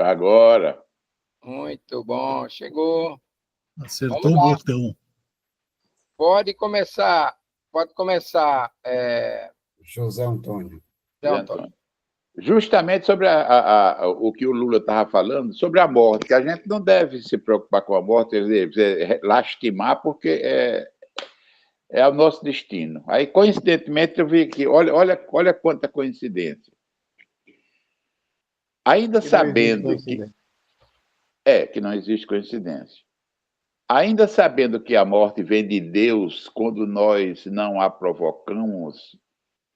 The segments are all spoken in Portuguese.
Agora. Muito bom, chegou. Acertou o botão. Pode começar. José Antônio. José Antônio. Justamente sobre o que o Lula estava falando, sobre a morte, que a gente não deve se preocupar com a morte, quer dizer, lastimar, porque é o nosso destino. Aí, coincidentemente, eu vi que, olha quanta coincidência. Ainda sabendo que não existe coincidência. Ainda sabendo que a morte vem de Deus quando nós não a provocamos,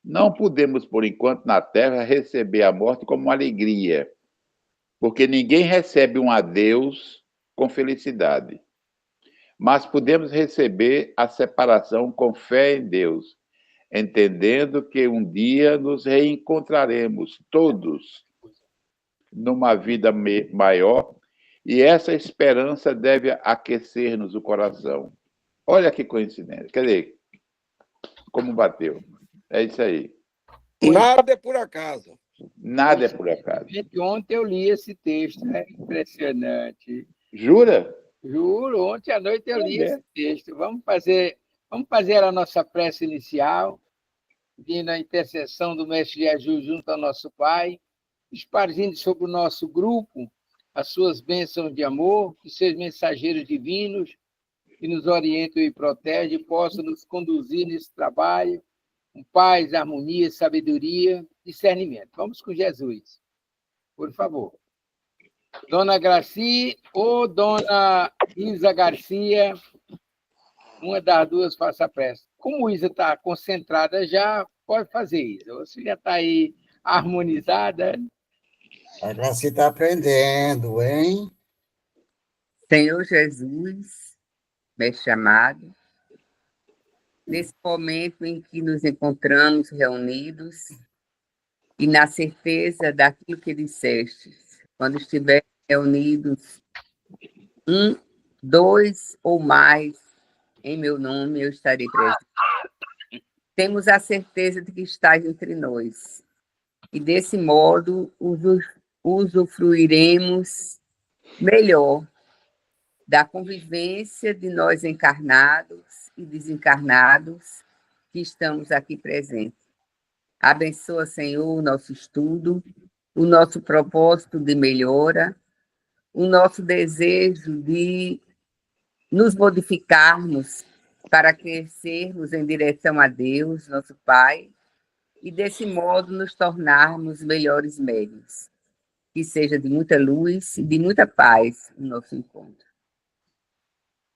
não podemos, por enquanto, na Terra, receber a morte como uma alegria, porque ninguém recebe um adeus com felicidade. Mas podemos receber a separação com fé em Deus, entendendo que um dia nos reencontraremos todos numa vida maior, e essa esperança deve aquecer-nos o coração. Olha que coincidência. Quer dizer, como bateu. É isso aí. Nada é por acaso. Nada é por acaso. Gente, ontem eu li esse texto, é impressionante. Jura? Juro, ontem à noite eu li esse texto. Vamos fazer a nossa prece inicial, pedindo a intercessão do Mestre Jesus junto ao nosso Pai, espargindo sobre o nosso grupo as suas bênçãos de amor, que seus mensageiros divinos, que nos orientam e protegem, possam nos conduzir nesse trabalho, com paz, harmonia, sabedoria, discernimento. Vamos com Jesus, por favor. Dona Graci ou Dona Isa Garcia, uma das duas faça a prece. Como Isa está concentrada já, pode fazer isso. Você já está aí harmonizada. A Graci está aprendendo, hein? Senhor Jesus, mestre amado, nesse momento em que nos encontramos reunidos e na certeza daquilo que disseste, quando estivermos reunidos, dois ou mais, em meu nome eu estarei presente. Temos a certeza de que estás entre nós, e desse modo usufruiremos melhor da convivência de nós encarnados e desencarnados que estamos aqui presentes. Abençoa, Senhor, o nosso estudo, o nosso propósito de melhora, o nosso desejo de nos modificarmos para crescermos em direção a Deus, nosso Pai, e desse modo nos tornarmos melhores médios. Que seja de muita luz e de muita paz o nosso encontro.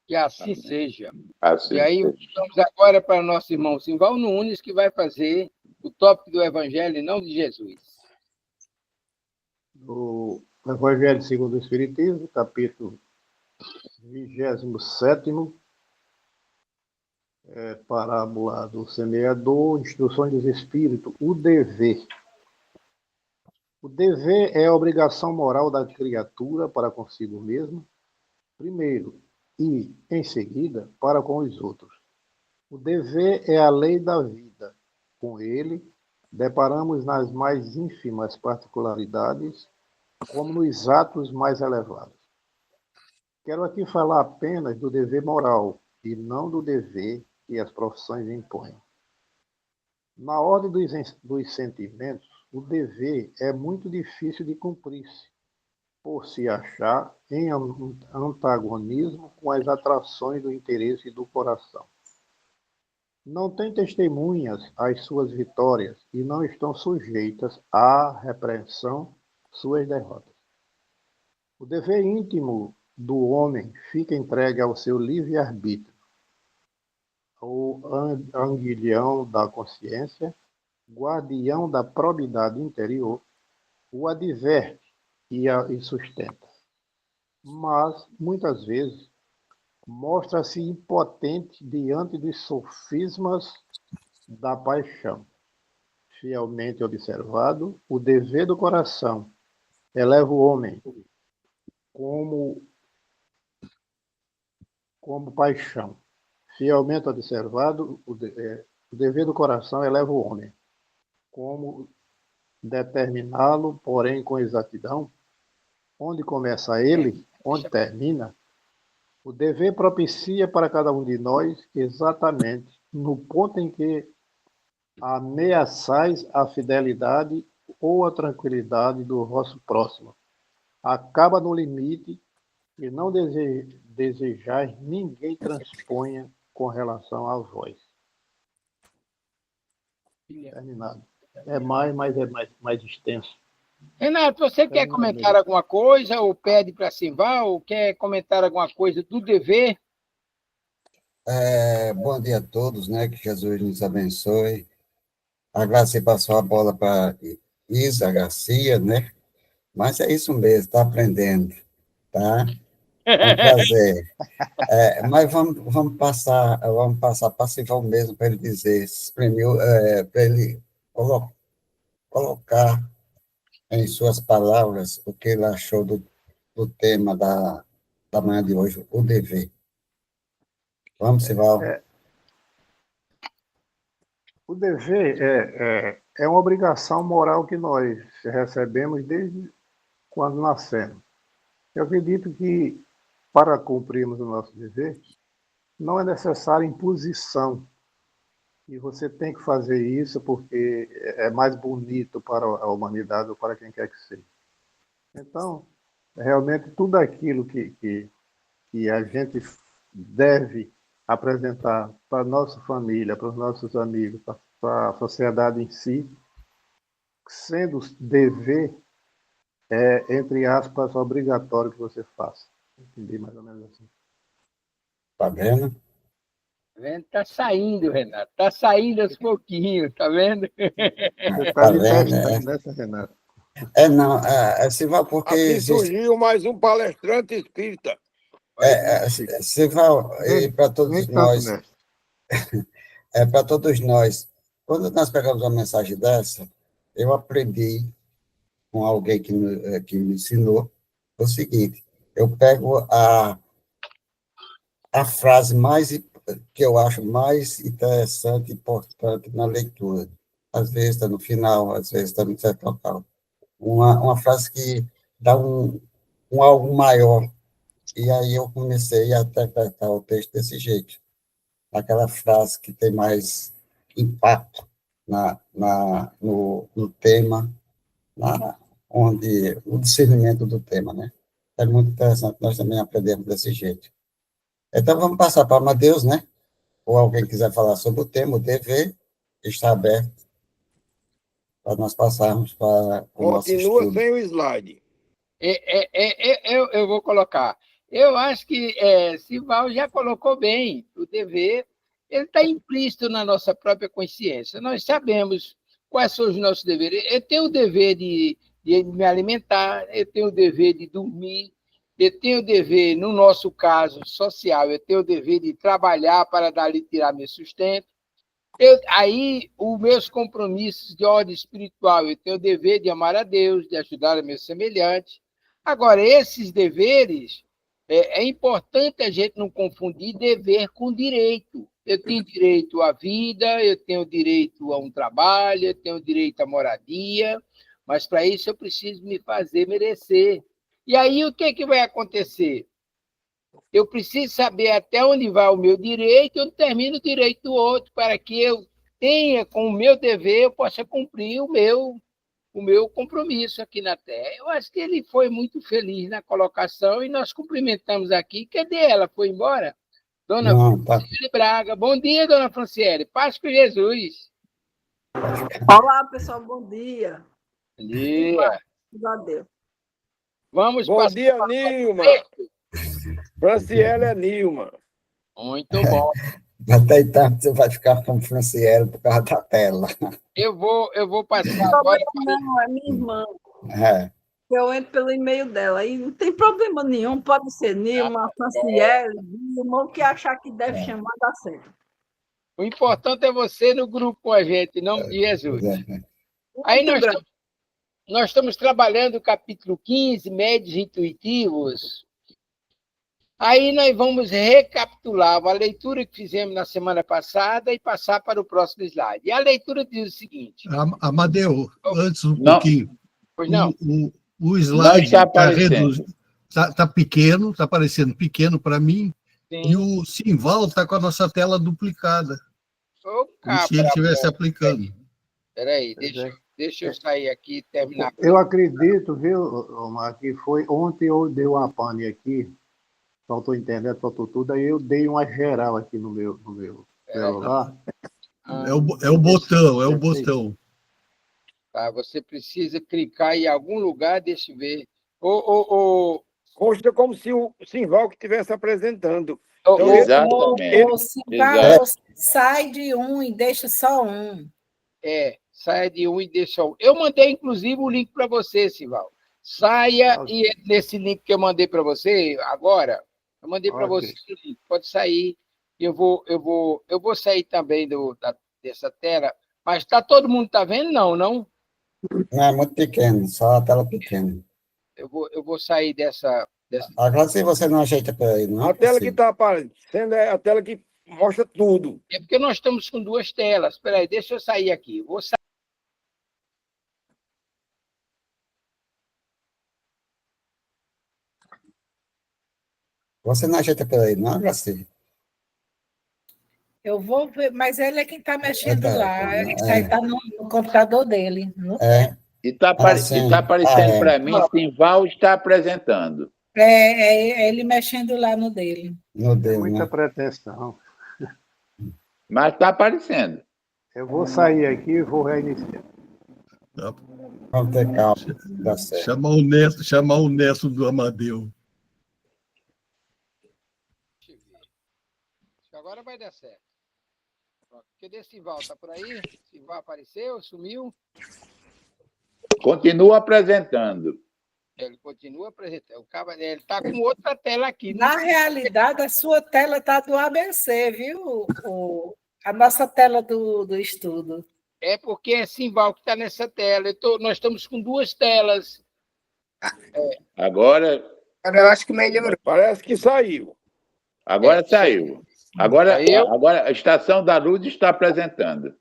Que assim seja. Assim e aí, vamos agora para o nosso irmão Simval Nunes, que vai fazer o tópico do Evangelho em nome de Jesus. O Evangelho segundo o Espiritismo, capítulo 27º, parábola do semeador, instruções dos Espíritos, o dever. O dever é a obrigação moral da criatura para consigo mesma, primeiro, e, em seguida, para com os outros. O dever é a lei da vida. Com ele, deparamos nas mais ínfimas particularidades, como nos atos mais elevados. Quero aqui falar apenas do dever moral, e não do dever que as profissões impõem. Na ordem dos sentimentos, o dever é muito difícil de cumprir-se, por se achar em antagonismo com as atrações do interesse do coração. Não tem testemunhas às suas vitórias e não estão sujeitas à repreensão suas derrotas. O dever íntimo do homem fica entregue ao seu livre-arbítrio, o anguilhão da consciência, guardião da probidade interior, o adverte e sustenta. Mas, muitas vezes, mostra-se impotente diante dos sofismas da paixão. Fielmente observado, o dever do coração eleva o homem como paixão. Fielmente observado, o dever do coração eleva o homem. Como determiná-lo, porém, com exatidão? onde começa ele, onde termina, o dever propicia para cada um de nós exatamente no ponto em que ameaçais a fidelidade ou a tranquilidade do vosso próximo. Acaba no limite e não desejais ninguém transponha com relação a vós. Terminado. É mais extenso. Renato, você quer comentar alguma coisa, ou pede para Simval, ou quer comentar alguma coisa do dever? Bom dia a todos, né? Que Jesus nos abençoe. A Graça passou a bola para Isa Garcia, né? Mas é isso mesmo, está aprendendo, tá? É um prazer. Mas vamos passar para Simval mesmo, para ele dizer, para ele colocar em suas palavras o que ele achou do tema da manhã de hoje, o dever. Vamos, Simval. O dever é uma obrigação moral que nós recebemos desde quando nascemos. Eu acredito que, para cumprirmos o nosso dever, não é necessária imposição. E você tem que fazer isso porque é mais bonito para a humanidade ou para quem quer que seja. Então, realmente, tudo aquilo que a gente deve apresentar para a nossa família, para os nossos amigos, para a sociedade em si, sendo dever, entre aspas, obrigatório que você faça. Entendi mais ou menos assim. Tá vendo? Está saindo, Renato. Está saindo aos pouquinhos, tá vendo? Você está me testando, né, Renato? Não, Simval, porque... Aqui surgiu mais um palestrante espírita. Simval, e para todos nós... para todos nós, quando nós pegamos uma mensagem dessa, eu aprendi com alguém que me ensinou o seguinte: eu pego a frase que eu acho mais interessante e importante na leitura. Às vezes está no final, às vezes está no certo local. Uma frase que dá um algo maior. E aí eu comecei a interpretar o texto desse jeito. Aquela frase que tem mais impacto no tema, o discernimento do tema, né? É muito interessante, nós também aprendemos desse jeito. Então, vamos passar para Amadeus, né? Ou alguém quiser falar sobre o tema, o dever, está aberto para nós passarmos para o nosso estudo. Continua sem o slide. Eu vou colocar. Eu acho que Simval já colocou bem o dever. Ele está implícito na nossa própria consciência. Nós sabemos quais são os nossos deveres. Eu tenho o dever de me alimentar, eu tenho o dever de dormir, eu tenho o dever, no nosso caso social, eu tenho o dever de trabalhar para dali tirar meu sustento. Aí, os meus compromissos de ordem espiritual, eu tenho o dever de amar a Deus, de ajudar a meus semelhantes. Agora, esses deveres, é importante a gente não confundir dever com direito. Eu tenho direito à vida, eu tenho direito a um trabalho, eu tenho direito à moradia, mas para isso eu preciso me fazer merecer. E aí o que vai acontecer? Eu preciso saber até onde vai o meu direito e onde termina o direito do outro, para que eu tenha, com o meu dever, eu possa cumprir o meu compromisso aqui na Terra. Eu acho que ele foi muito feliz na colocação e nós cumprimentamos aqui. Cadê ela? Foi embora? Dona Franciele Braga. Bom dia, dona Franciele. Paz com Jesus. Olá, pessoal. Bom dia. Bom dia. Deus. Vamos Bom dia, Nilma. Franciele é Nilma. Muito bom. Até então você vai ficar com Franciele por causa da tela. Eu vou passar agora. Não, é minha irmã. É. Eu entro pelo e-mail dela. E não tem problema nenhum. Pode ser Nilma, Franciele, Nilma, o que achar que deve chamar, dá certo. O importante é você no grupo com a gente, em nome de Jesus. Aí nós estamos trabalhando o capítulo 15, médios intuitivos. Aí nós vamos recapitular a leitura que fizemos na semana passada e passar para o próximo slide. E a leitura diz o seguinte... Amadeu, antes um pouquinho. Pois não. O Não slide está está aparecendo. reduzido, está pequeno, está parecendo pequeno para mim, Sim. e o Simval está com a nossa tela duplicada, Ô, como se ele cabra, estivesse aplicando. peraí, Pois deixa eu sair aqui e terminar. Eu acredito, viu, Omar, que foi ontem eu dei uma pane aqui, faltou internet, faltou tudo, aí eu dei uma geral aqui no meu celular. É o botão. Tá, você precisa clicar em algum lugar, deixa eu ver. Consta como se o Simval que estivesse apresentando. Ô, Então, ô, Exatamente. Ô, Simval, Exato. você sai de um e deixa só um. saia de um e deixa um. Eu mandei, inclusive, o link para você, Sival. Saia e entre nesse link que eu mandei para você agora. Eu mandei para você o link. Pode sair. Eu vou sair também dessa tela. Mas todo mundo está vendo? Não. Não, é muito pequeno, só a tela pequena. Eu vou sair dessa. Agora, se você não ajeita para aí, não a é tela que possível. está aparecendo é a tela que mostra tudo. É porque nós estamos com duas telas. Espera aí, deixa eu sair aqui. Vou sair. Você não ajeita para aí, não, Graci? Eu vou ver, mas ele é quem está mexendo Tá, lá. é. Isso aí está no computador dele. É, E está assim, aparecendo é. para mim, Simval está apresentando. É ele mexendo lá no dele. No É dele, muita né? pretensão. Mas está aparecendo. Eu vou sair aqui e vou reiniciar. Vamos ter calma, dá certo. Chamar o Neto do Amadeu. Agora vai dar certo. Cadê Sival? Está por aí? Sival apareceu? Sumiu? Continua apresentando. Ele continua apresentando. Ele está com outra tela aqui. Na realidade, a sua tela está do ABC, viu? A nossa tela do estudo. É porque é Simval que está nessa tela. Nós estamos com duas telas. Agora Eu acho que melhorou. Parece que saiu. saiu. Agora a Estação da Luz está apresentando.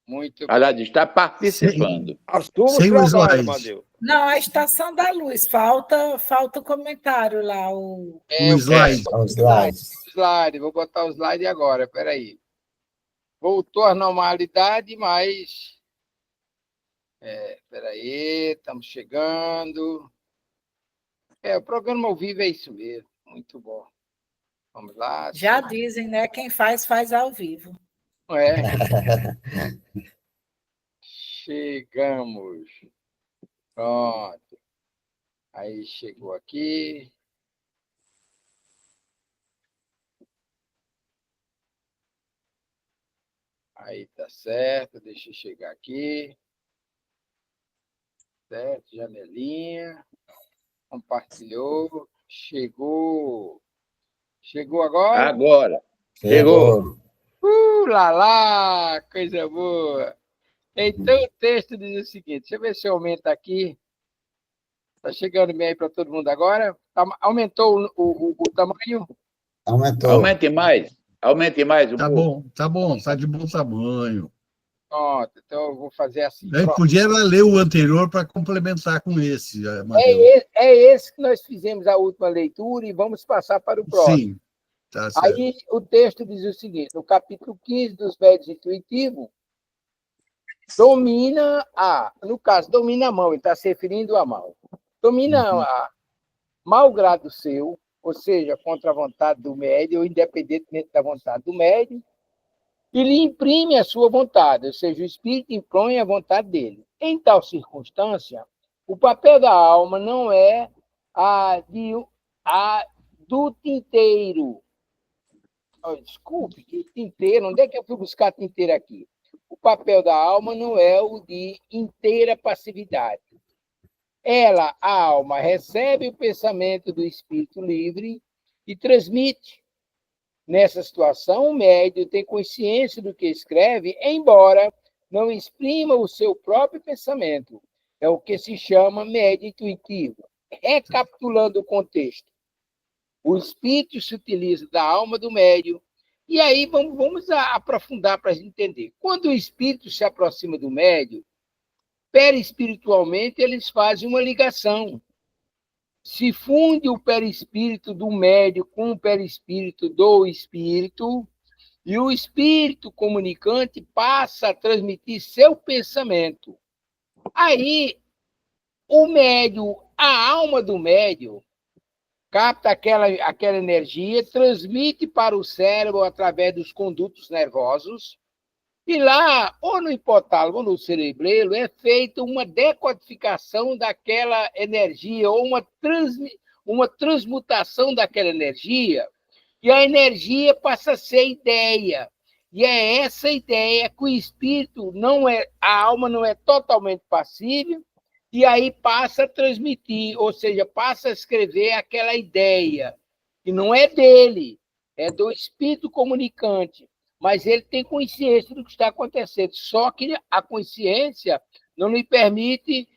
Muito Aliás, está participando. Assuma Sem o o trabalho, slide. Amadeu. Não, a estação da luz. Falta o comentário lá. O slide. Os slides. slide. Vou botar o slide agora. Espera aí. Voltou à normalidade, mas... Espera aí, estamos chegando. O programa ao vivo é isso mesmo. Muito bom. Vamos lá. Já dizem, né? Quem faz ao vivo. Não é? Chegamos. Pronto. Aí chegou aqui. Aí tá certo. Deixa eu chegar aqui. Certo, janelinha. Compartilhou. Chegou. Chegou agora? Agora. Chegou. Lá, coisa boa. Então, o texto diz o seguinte, deixa eu ver se aumenta aqui. Está chegando bem aí para todo mundo agora? Aumentou o tamanho? Aumentou. Aumente mais. Aumente mais um pouco. Tá bom, tá de bom tamanho. Pronto, então eu vou fazer assim. Aí podia ler o anterior para complementar com esse, Amadeu. É esse que nós fizemos a última leitura e vamos passar para o próximo. Sim, tá certo. Aí o texto diz o seguinte, no capítulo 15 dos Médios Intuitivos, domina a mão, ele está se referindo à mão. Domina a mau grado seu, ou seja, contra a vontade do médium, ou independentemente da vontade do médium, e lhe imprime a sua vontade, ou seja, o espírito impõe a vontade dele. Em tal circunstância, o papel da alma não é a do tinteiro. Desculpe, que tinteiro? Onde é que eu fui buscar tinteiro aqui? O papel da alma não é o de inteira passividade. A alma, recebe o pensamento do espírito livre e transmite. Nessa situação, o médium tem consciência do que escreve, embora não exprima o seu próprio pensamento. É o que se chama médium intuitivo. Recapitulando o contexto, o espírito se utiliza da alma do médium, e aí vamos aprofundar para a gente entender. Quando o espírito se aproxima do médium, perispiritualmente eles fazem uma ligação. Se funde o perispírito do médium com o perispírito do espírito, e o espírito comunicante passa a transmitir seu pensamento. Aí, o médium, a alma do médium, capta aquela energia, transmite para o cérebro através dos condutos nervosos, e lá, ou no hipotálamo ou no cerebelo, é feita uma decodificação daquela energia, ou uma transmutação daquela energia, e a energia passa a ser ideia. E é essa ideia que o espírito a alma não é totalmente passível, e aí passa a transmitir, ou seja, passa a escrever aquela ideia, que não é dele, é do espírito comunicante, mas ele tem consciência do que está acontecendo, só que a consciência não lhe permite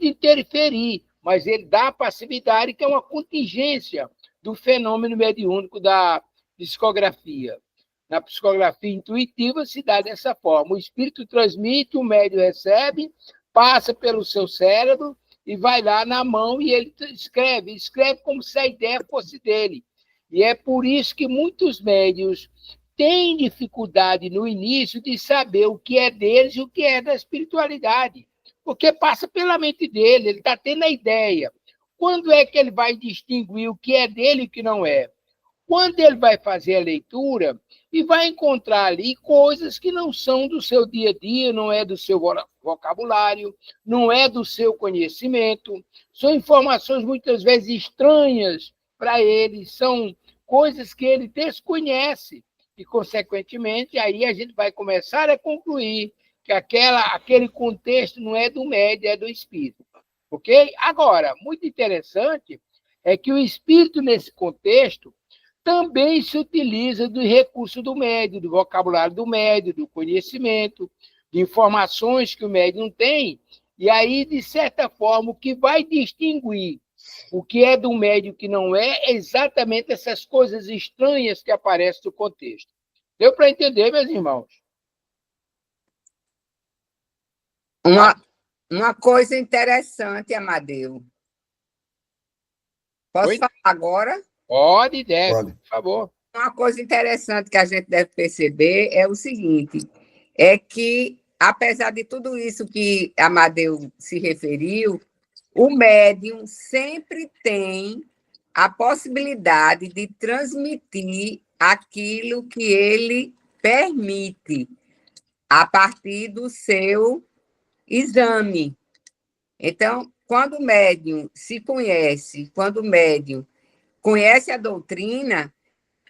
interferir, mas ele dá a passividade, que é uma contingência do fenômeno mediúnico da psicografia. Na psicografia intuitiva se dá dessa forma. O espírito transmite, o médium recebe, passa pelo seu cérebro e vai lá na mão e ele escreve como se a ideia fosse dele. E é por isso que muitos médiuns têm dificuldade no início de saber o que é deles e o que é da espiritualidade, porque passa pela mente dele, ele está tendo a ideia. Quando é que ele vai distinguir o que é dele e o que não é? Quando ele vai fazer a leitura e vai encontrar ali coisas que não são do seu dia a dia, não é do seu vocabulário, não é do seu conhecimento, são informações muitas vezes estranhas para ele, são coisas que ele desconhece e, consequentemente, aí a gente vai começar a concluir que aquele contexto não é do médium, é do espírito. Ok? Agora, muito interessante é que o espírito, nesse contexto, também se utiliza do recurso do médium, do vocabulário do médium, do conhecimento, de informações que o médium tem, e aí, de certa forma, o que vai distinguir o que é do médium e o que não é exatamente essas coisas estranhas que aparecem no contexto. Deu para entender, meus irmãos? Uma coisa interessante, Amadeu. Posso falar agora? Pode, deve, por favor. Uma coisa interessante que a gente deve perceber é o seguinte, é que, apesar de tudo isso que Amadeu se referiu, o médium sempre tem a possibilidade de transmitir aquilo que ele permite a partir do seu exame. Então, quando o médium se conhece, quando o médium conhece a doutrina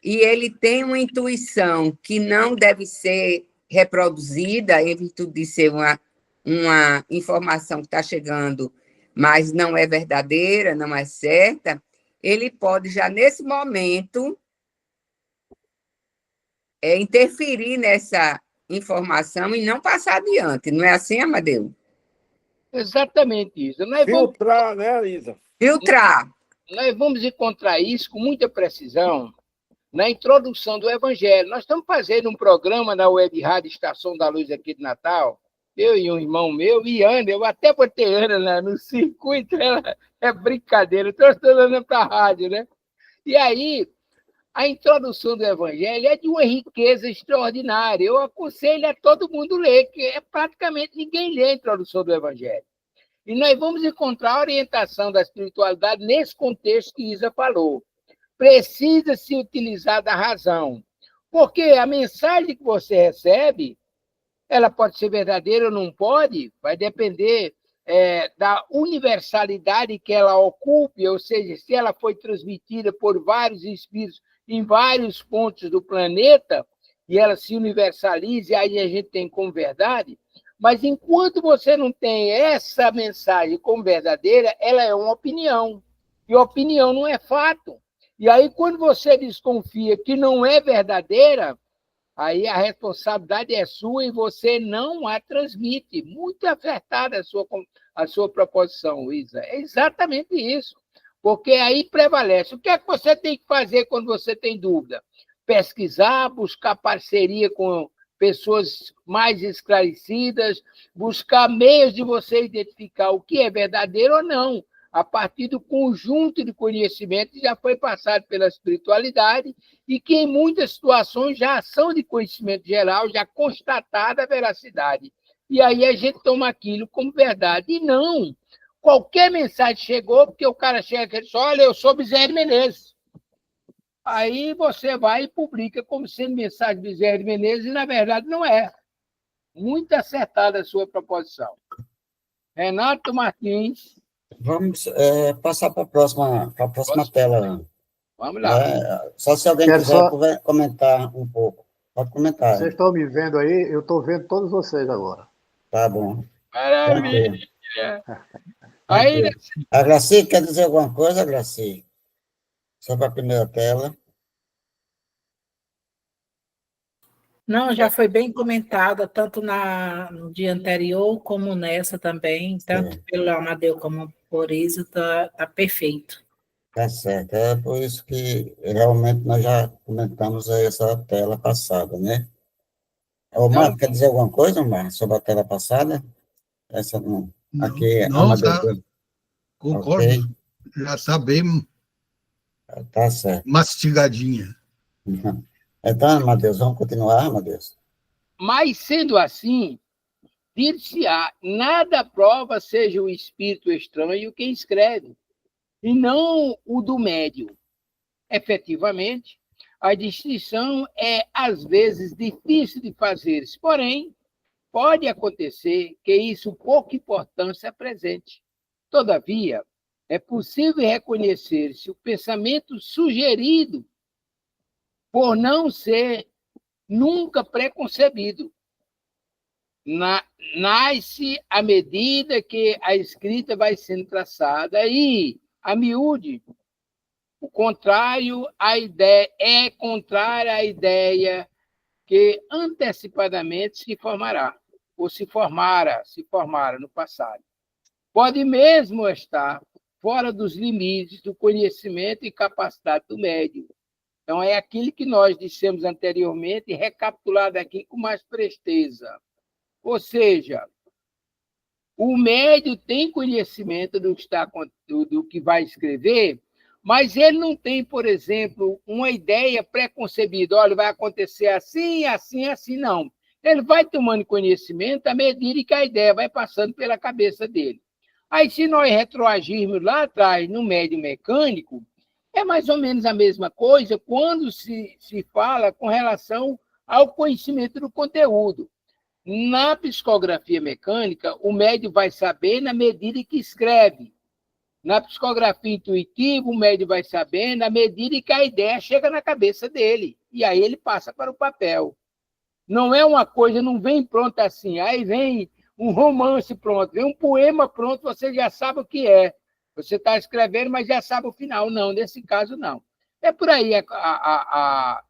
e ele tem uma intuição que não deve ser reproduzida, em virtude de ser uma informação que está chegando, mas não é verdadeira, não é certa, ele pode já nesse momento interferir nessa informação e não passar adiante. Não é assim, Amadeu? Exatamente isso. Filtrar, né, Lisa? Filtrar. Nós vamos encontrar isso com muita precisão na introdução do Evangelho. Nós estamos fazendo um programa na Web Rádio Estação da Luz aqui de Natal, eu e um irmão meu, e Ana, eu até botei Ana no circuito, ela é brincadeira, estou estudando para a rádio, né? E aí, a introdução do Evangelho é de uma riqueza extraordinária. Eu aconselho a todo mundo ler, que praticamente ninguém lê a introdução do Evangelho. E nós vamos encontrar a orientação da espiritualidade nesse contexto que Isa falou. Precisa se utilizar da razão, porque a mensagem que você recebe, ela pode ser verdadeira ou não pode, vai depender da universalidade que ela ocupe, ou seja, se ela foi transmitida por vários espíritos em vários pontos do planeta, e ela se universalize, aí a gente tem como verdade. Mas enquanto você não tem essa mensagem como verdadeira, ela é uma opinião. E opinião não é fato. E aí, quando você desconfia que não é verdadeira, aí a responsabilidade é sua e você não a transmite. Muito acertada a sua proposição, Isa. É exatamente isso. Porque aí prevalece. O que é que você tem que fazer quando você tem dúvida? Pesquisar, buscar parceria com pessoas mais esclarecidas, buscar meios de você identificar o que é verdadeiro ou não, a partir do conjunto de conhecimento que já foi passado pela espiritualidade e que, em muitas situações, já são de conhecimento geral, já constatada a veracidade. E aí a gente toma aquilo como verdade. E não, qualquer mensagem chegou, porque o cara chega e diz, olha, eu sou Bezerra de Menezes. Aí você vai e publica como sendo mensagem de Bezerra de Menezes, e, na verdade, não é. Muito acertada a sua proposição. Renato Martins. Vamos passar para a próxima tela. Vamos lá. Só se alguém quiser comentar um pouco. Pode comentar. Vocês estão me vendo aí? Eu estou vendo todos vocês agora. Tá bom. Maravilha! Aí, a Graci quer dizer alguma coisa, Graci? Sobre a primeira tela. Não, já foi bem comentada, tanto no dia anterior como nessa também, tanto pelo Amadeu como por isso, está perfeito. Tá certo. É por isso que realmente nós já comentamos essa tela passada, né? O Marco quer dizer alguma coisa, Marco, sobre a tela passada? Essa não. Aqui, não, Amadeu. Concordo. Okay. Já está bem tá certo. Mastigadinha. Então, Amadeus, vamos continuar, Amadeus? Mas, sendo assim, dir-se-á, nada prova seja o espírito estranho quem escreve, e não o do médium. Efetivamente, a distinção é, às vezes, difícil de fazer-se, porém, pode acontecer que isso pouca importância apresente. Todavia, é possível reconhecer-se o pensamento sugerido por não ser nunca preconcebido. Nasce à medida que a escrita vai sendo traçada e, a miúde, o contrário à ideia é contrária à ideia que antecipadamente se formará, ou se formara no passado. Pode mesmo estar fora dos limites do conhecimento e capacidade do médium. Então, é aquilo que nós dissemos anteriormente, recapitulado aqui com mais presteza. Ou seja, o médium tem conhecimento do que vai escrever, mas ele não tem, por exemplo, uma ideia pré-concebida. Olha, vai acontecer assim, assim, assim, não. Ele vai tomando conhecimento à medida que a ideia vai passando pela cabeça dele. Aí, se nós retroagirmos lá atrás no médium mecânico, é mais ou menos a mesma coisa quando se fala com relação ao conhecimento do conteúdo. Na psicografia mecânica, o médium vai saber na medida que escreve. Na psicografia intuitiva, o médium vai saber na medida que a ideia chega na cabeça dele. E aí ele passa para o papel. Não é uma coisa, não vem pronta assim. Aí vem um romance pronto, vem um poema pronto, você já sabe o que é. Você está escrevendo, mas já sabe o final. Não, nesse caso, não. É por aí a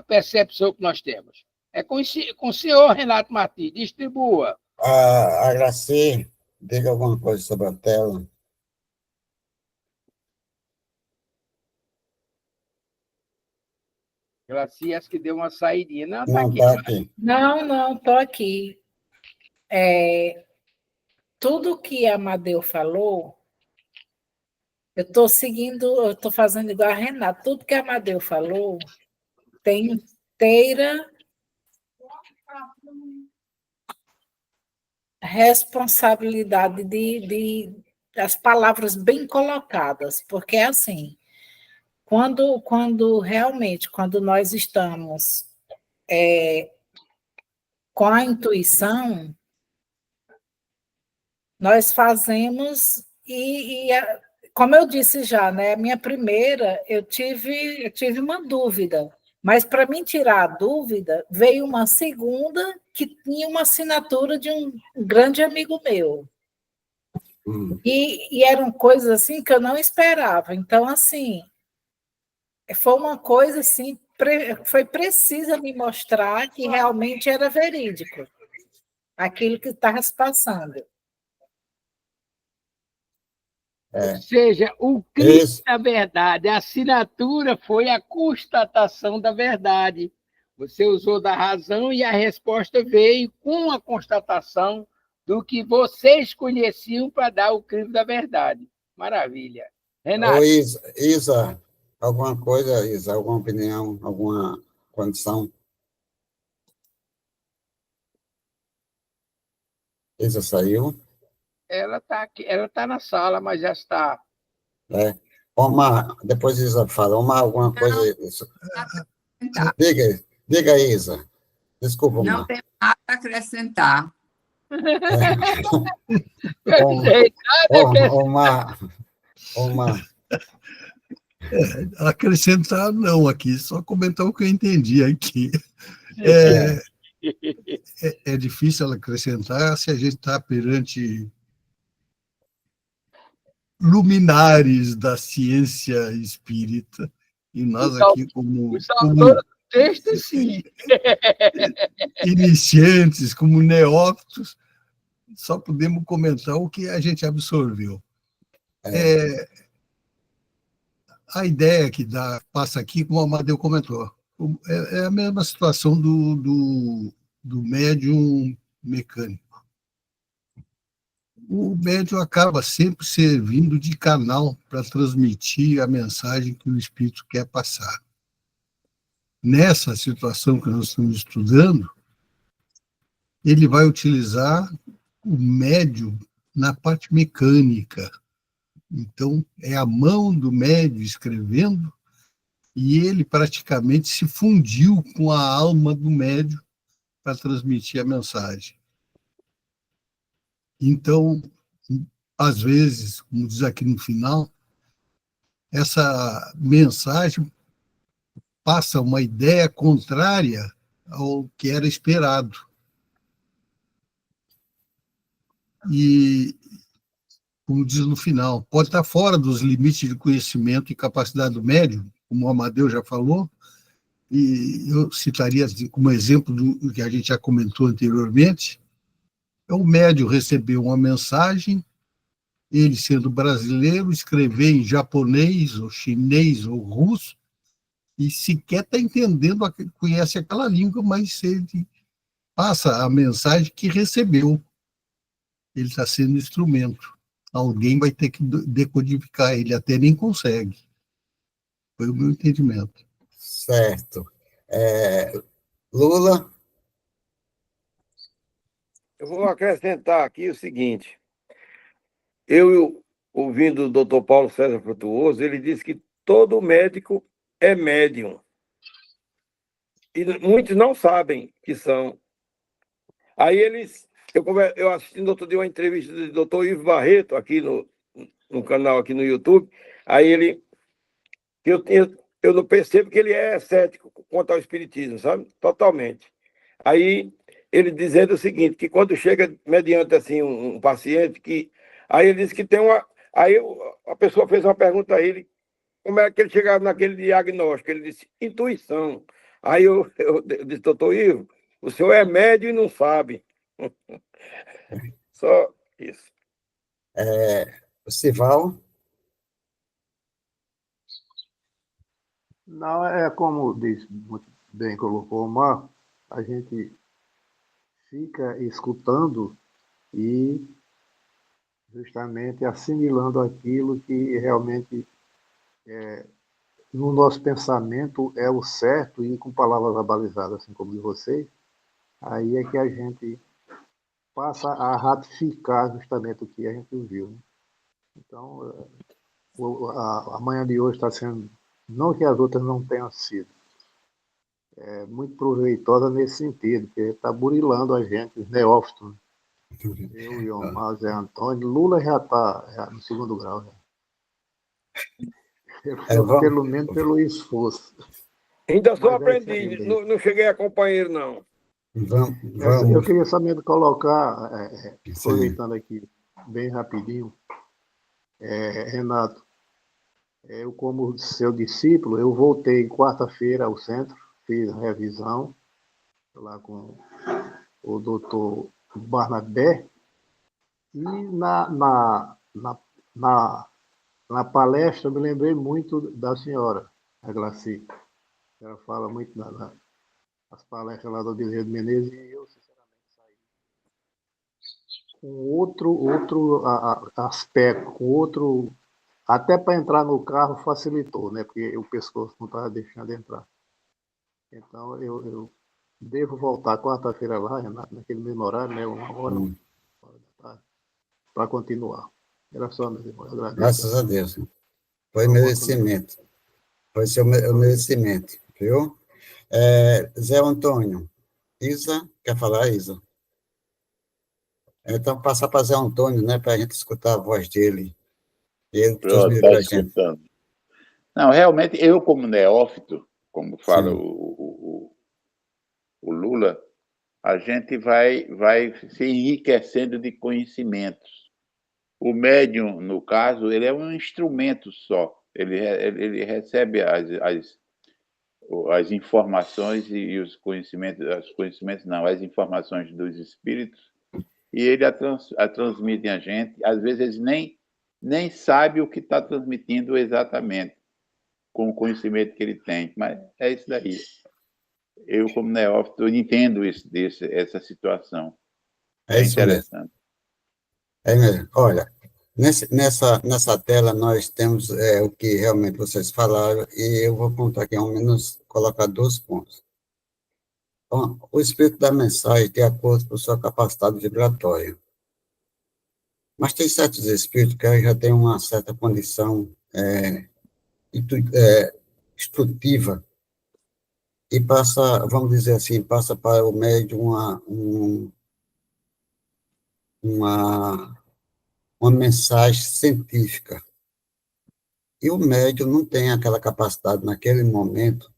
percepção que nós temos. É com o senhor Renato Martins. Distribua. A Graci, diga alguma coisa sobre a tela. Graci, acho que deu uma saidinha. Não, está aqui. Não, estou aqui. Tudo que a Amadeu falou, eu estou seguindo, eu estou fazendo igual a Renata. Tudo que a Amadeu falou tem inteira responsabilidade das palavras bem colocadas, porque é assim, quando realmente, quando nós estamos com a intuição, nós fazemos como eu disse já, né? Minha primeira, eu tive uma dúvida, mas para mim tirar a dúvida, veio uma segunda que tinha uma assinatura de um grande amigo meu. E eram coisas assim que eu não esperava. Então, assim, foi uma coisa assim, foi precisa me mostrar que realmente era verídico aquilo que estava se passando. Ou seja, o crime da verdade, a assinatura foi a constatação da verdade. Você usou da razão e a resposta veio com a constatação do que vocês conheciam para dar o crivo da verdade. Maravilha. Renato. Ô, Isa, alguma coisa, Isa, alguma opinião, alguma condição? Isa saiu? Ela está aqui, ela está na sala, mas já está. Omar, depois Isa fala. Omar, alguma coisa? Tá. Diga, Isa. Desculpa, Omar. Não tem nada a acrescentar. Omar. Acrescentar não aqui, só comentar o que eu entendi aqui. É difícil ela acrescentar se a gente está perante luminares da ciência espírita, e nós aqui como texto, sim. iniciantes, como neófitos, só podemos comentar o que a gente absorveu. A ideia que passa aqui, como o Amadeu comentou, é a mesma situação do médium mecânico. O médium acaba sempre servindo de canal para transmitir a mensagem que o espírito quer passar. Nessa situação que nós estamos estudando, ele vai utilizar o médium na parte mecânica. Então, é a mão do médium escrevendo e ele praticamente se fundiu com a alma do médium para transmitir a mensagem. Então, às vezes, como diz aqui no final, essa mensagem passa uma ideia contrária ao que era esperado. E, como diz no final, pode estar fora dos limites de conhecimento e capacidade do médium, como o Amadeu já falou, e eu citaria assim, como exemplo do que a gente já comentou anteriormente, o médium recebeu uma mensagem, ele sendo brasileiro, escrever em japonês, ou chinês, ou russo, e sequer está entendendo, conhece aquela língua, mas ele passa a mensagem que recebeu. Ele está sendo instrumento. Alguém vai ter que decodificar, ele até nem consegue. Foi o meu entendimento. Certo. Lula? Eu vou acrescentar aqui o seguinte. Eu, ouvindo o doutor Paulo César Frutuoso, ele disse que todo médico é médium. E muitos não sabem que são. Aí eu assisti outro dia uma entrevista do doutor Ivo Barreto, aqui no canal, aqui no YouTube, aí eu não percebo que ele é cético quanto ao espiritismo, sabe? Totalmente. Aí ele dizendo o seguinte, que quando chega mediante assim um paciente, aí ele disse que tem uma... Aí a pessoa fez uma pergunta a ele, como é que ele chegava naquele diagnóstico? Ele disse, intuição. Aí eu disse, doutor Ivo, o senhor é médium e não sabe. Só isso. Sival? Não, como disse, muito bem colocou o Mar, a gente fica escutando e justamente assimilando aquilo que realmente no nosso pensamento é o certo e com palavras abalizadas, assim como de vocês, aí é que a gente passa a ratificar justamente o que a gente ouviu. Né? Então, a manhã de hoje está sendo, não que as outras não tenham sido, muito proveitosa nesse sentido, porque está burilando a gente, os neófitos. Né? Eu e o Omar, Zé Antônio, Lula já está no segundo grau. Pelo menos pelo esforço. Ainda sou aprendiz, não cheguei a companheiro, não. Vamos. Eu queria somente colocar, aproveitando aqui bem rapidinho, Renato, eu como seu discípulo, eu voltei quarta-feira ao centro, fiz a revisão lá com o doutor Barnabé, e na palestra eu me lembrei muito da senhora, a Glaci. Ela fala muito as palestras lá do Bezerra de Menezes, e eu, sinceramente, saí com outro aspecto, com outro... Até para entrar no carro facilitou, né? Porque o pescoço não estava deixando entrar. Então, eu devo voltar quarta-feira lá, naquele mesmo horário, né? 1 hora da tarde, para continuar. Era só, meu irmão. Graças a Deus. Foi merecimento. Foi seu merecimento, viu? Zé Antônio, Isa, quer falar, Isa? Então, passar para Zé Antônio, né, para a gente escutar a voz dele. E ele transmitir para a gente. Não, realmente, eu como neófito, como fala o Lula, a gente vai se enriquecendo de conhecimentos. O médium, no caso, ele é um instrumento só. Ele recebe as informações e os conhecimentos, as informações dos espíritos, e ele a transmitem a gente. Às vezes eles nem sabem o que está transmitindo exatamente, com o conhecimento que ele tem, mas é isso daí. Eu, como neófito, entendo essa situação. É isso interessante. Mesmo. É mesmo. Olha, nessa tela nós temos o que realmente vocês falaram, e eu vou contar aqui, ao menos, colocar 2 pontos. Então, o espírito da mensagem de acordo com sua capacidade vibratória. Mas tem certos espíritos que já têm uma certa condição instrutiva e passa, vamos dizer assim, passa para o médium uma mensagem científica. E o médium não tem aquela capacidade, naquele momento,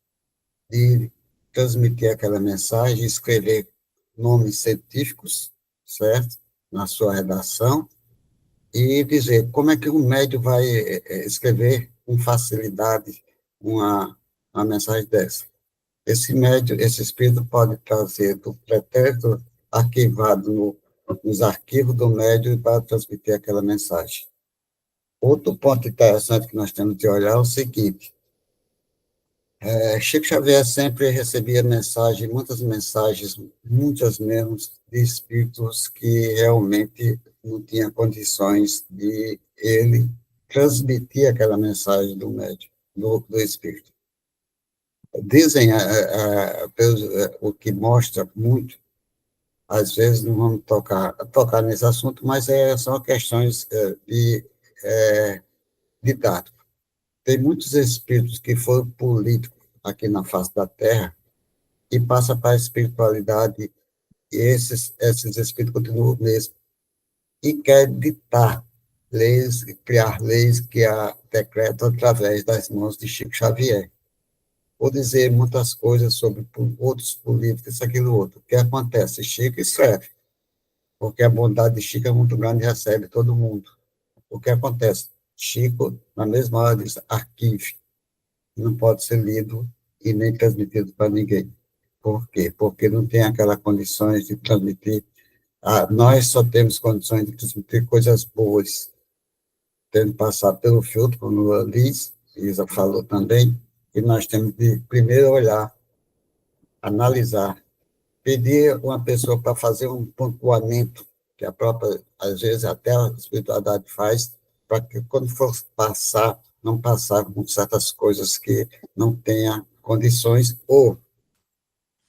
de transmitir aquela mensagem, escrever nomes científicos, certo? Na sua redação, e dizer como é que o médium vai escrever com facilidade uma mensagem dessa. Esse médium, esse espírito pode trazer do pretérito arquivado nos arquivos do médium para transmitir aquela mensagem. Outro ponto interessante que nós temos de olhar é o seguinte: Chico Xavier sempre recebia muitas mensagens, muitas mesmo, de espíritos que realmente não tinham condições de ele transmitir aquela mensagem do médium, do espírito. Dizem, o que mostra muito, às vezes não vamos tocar nesse assunto, mas são questões didáticas. Tem muitos espíritos que foram políticos aqui na face da Terra e passam para a espiritualidade, e esses espíritos continuam mesmo. E querem ditar leis, criar leis que decretam através das mãos de Chico Xavier. Ou dizer muitas coisas sobre outros políticos, isso, aquilo, outro. O que acontece? Chico escreve, porque a bondade de Chico é muito grande e recebe todo mundo. O que acontece? Chico, na mesma hora, diz: arquive. Não pode ser lido e nem transmitido para ninguém. Por quê? Porque não tem aquelas condições de transmitir. Nós só temos condições de transmitir coisas boas, tendo passado pelo filtro, como a Isa falou também, e nós temos de primeiro olhar, analisar, pedir uma pessoa para fazer um pontuamento, que a própria, às vezes, até a espiritualidade faz, para que, quando for passar, não passar com certas coisas que não tenha condições, ou,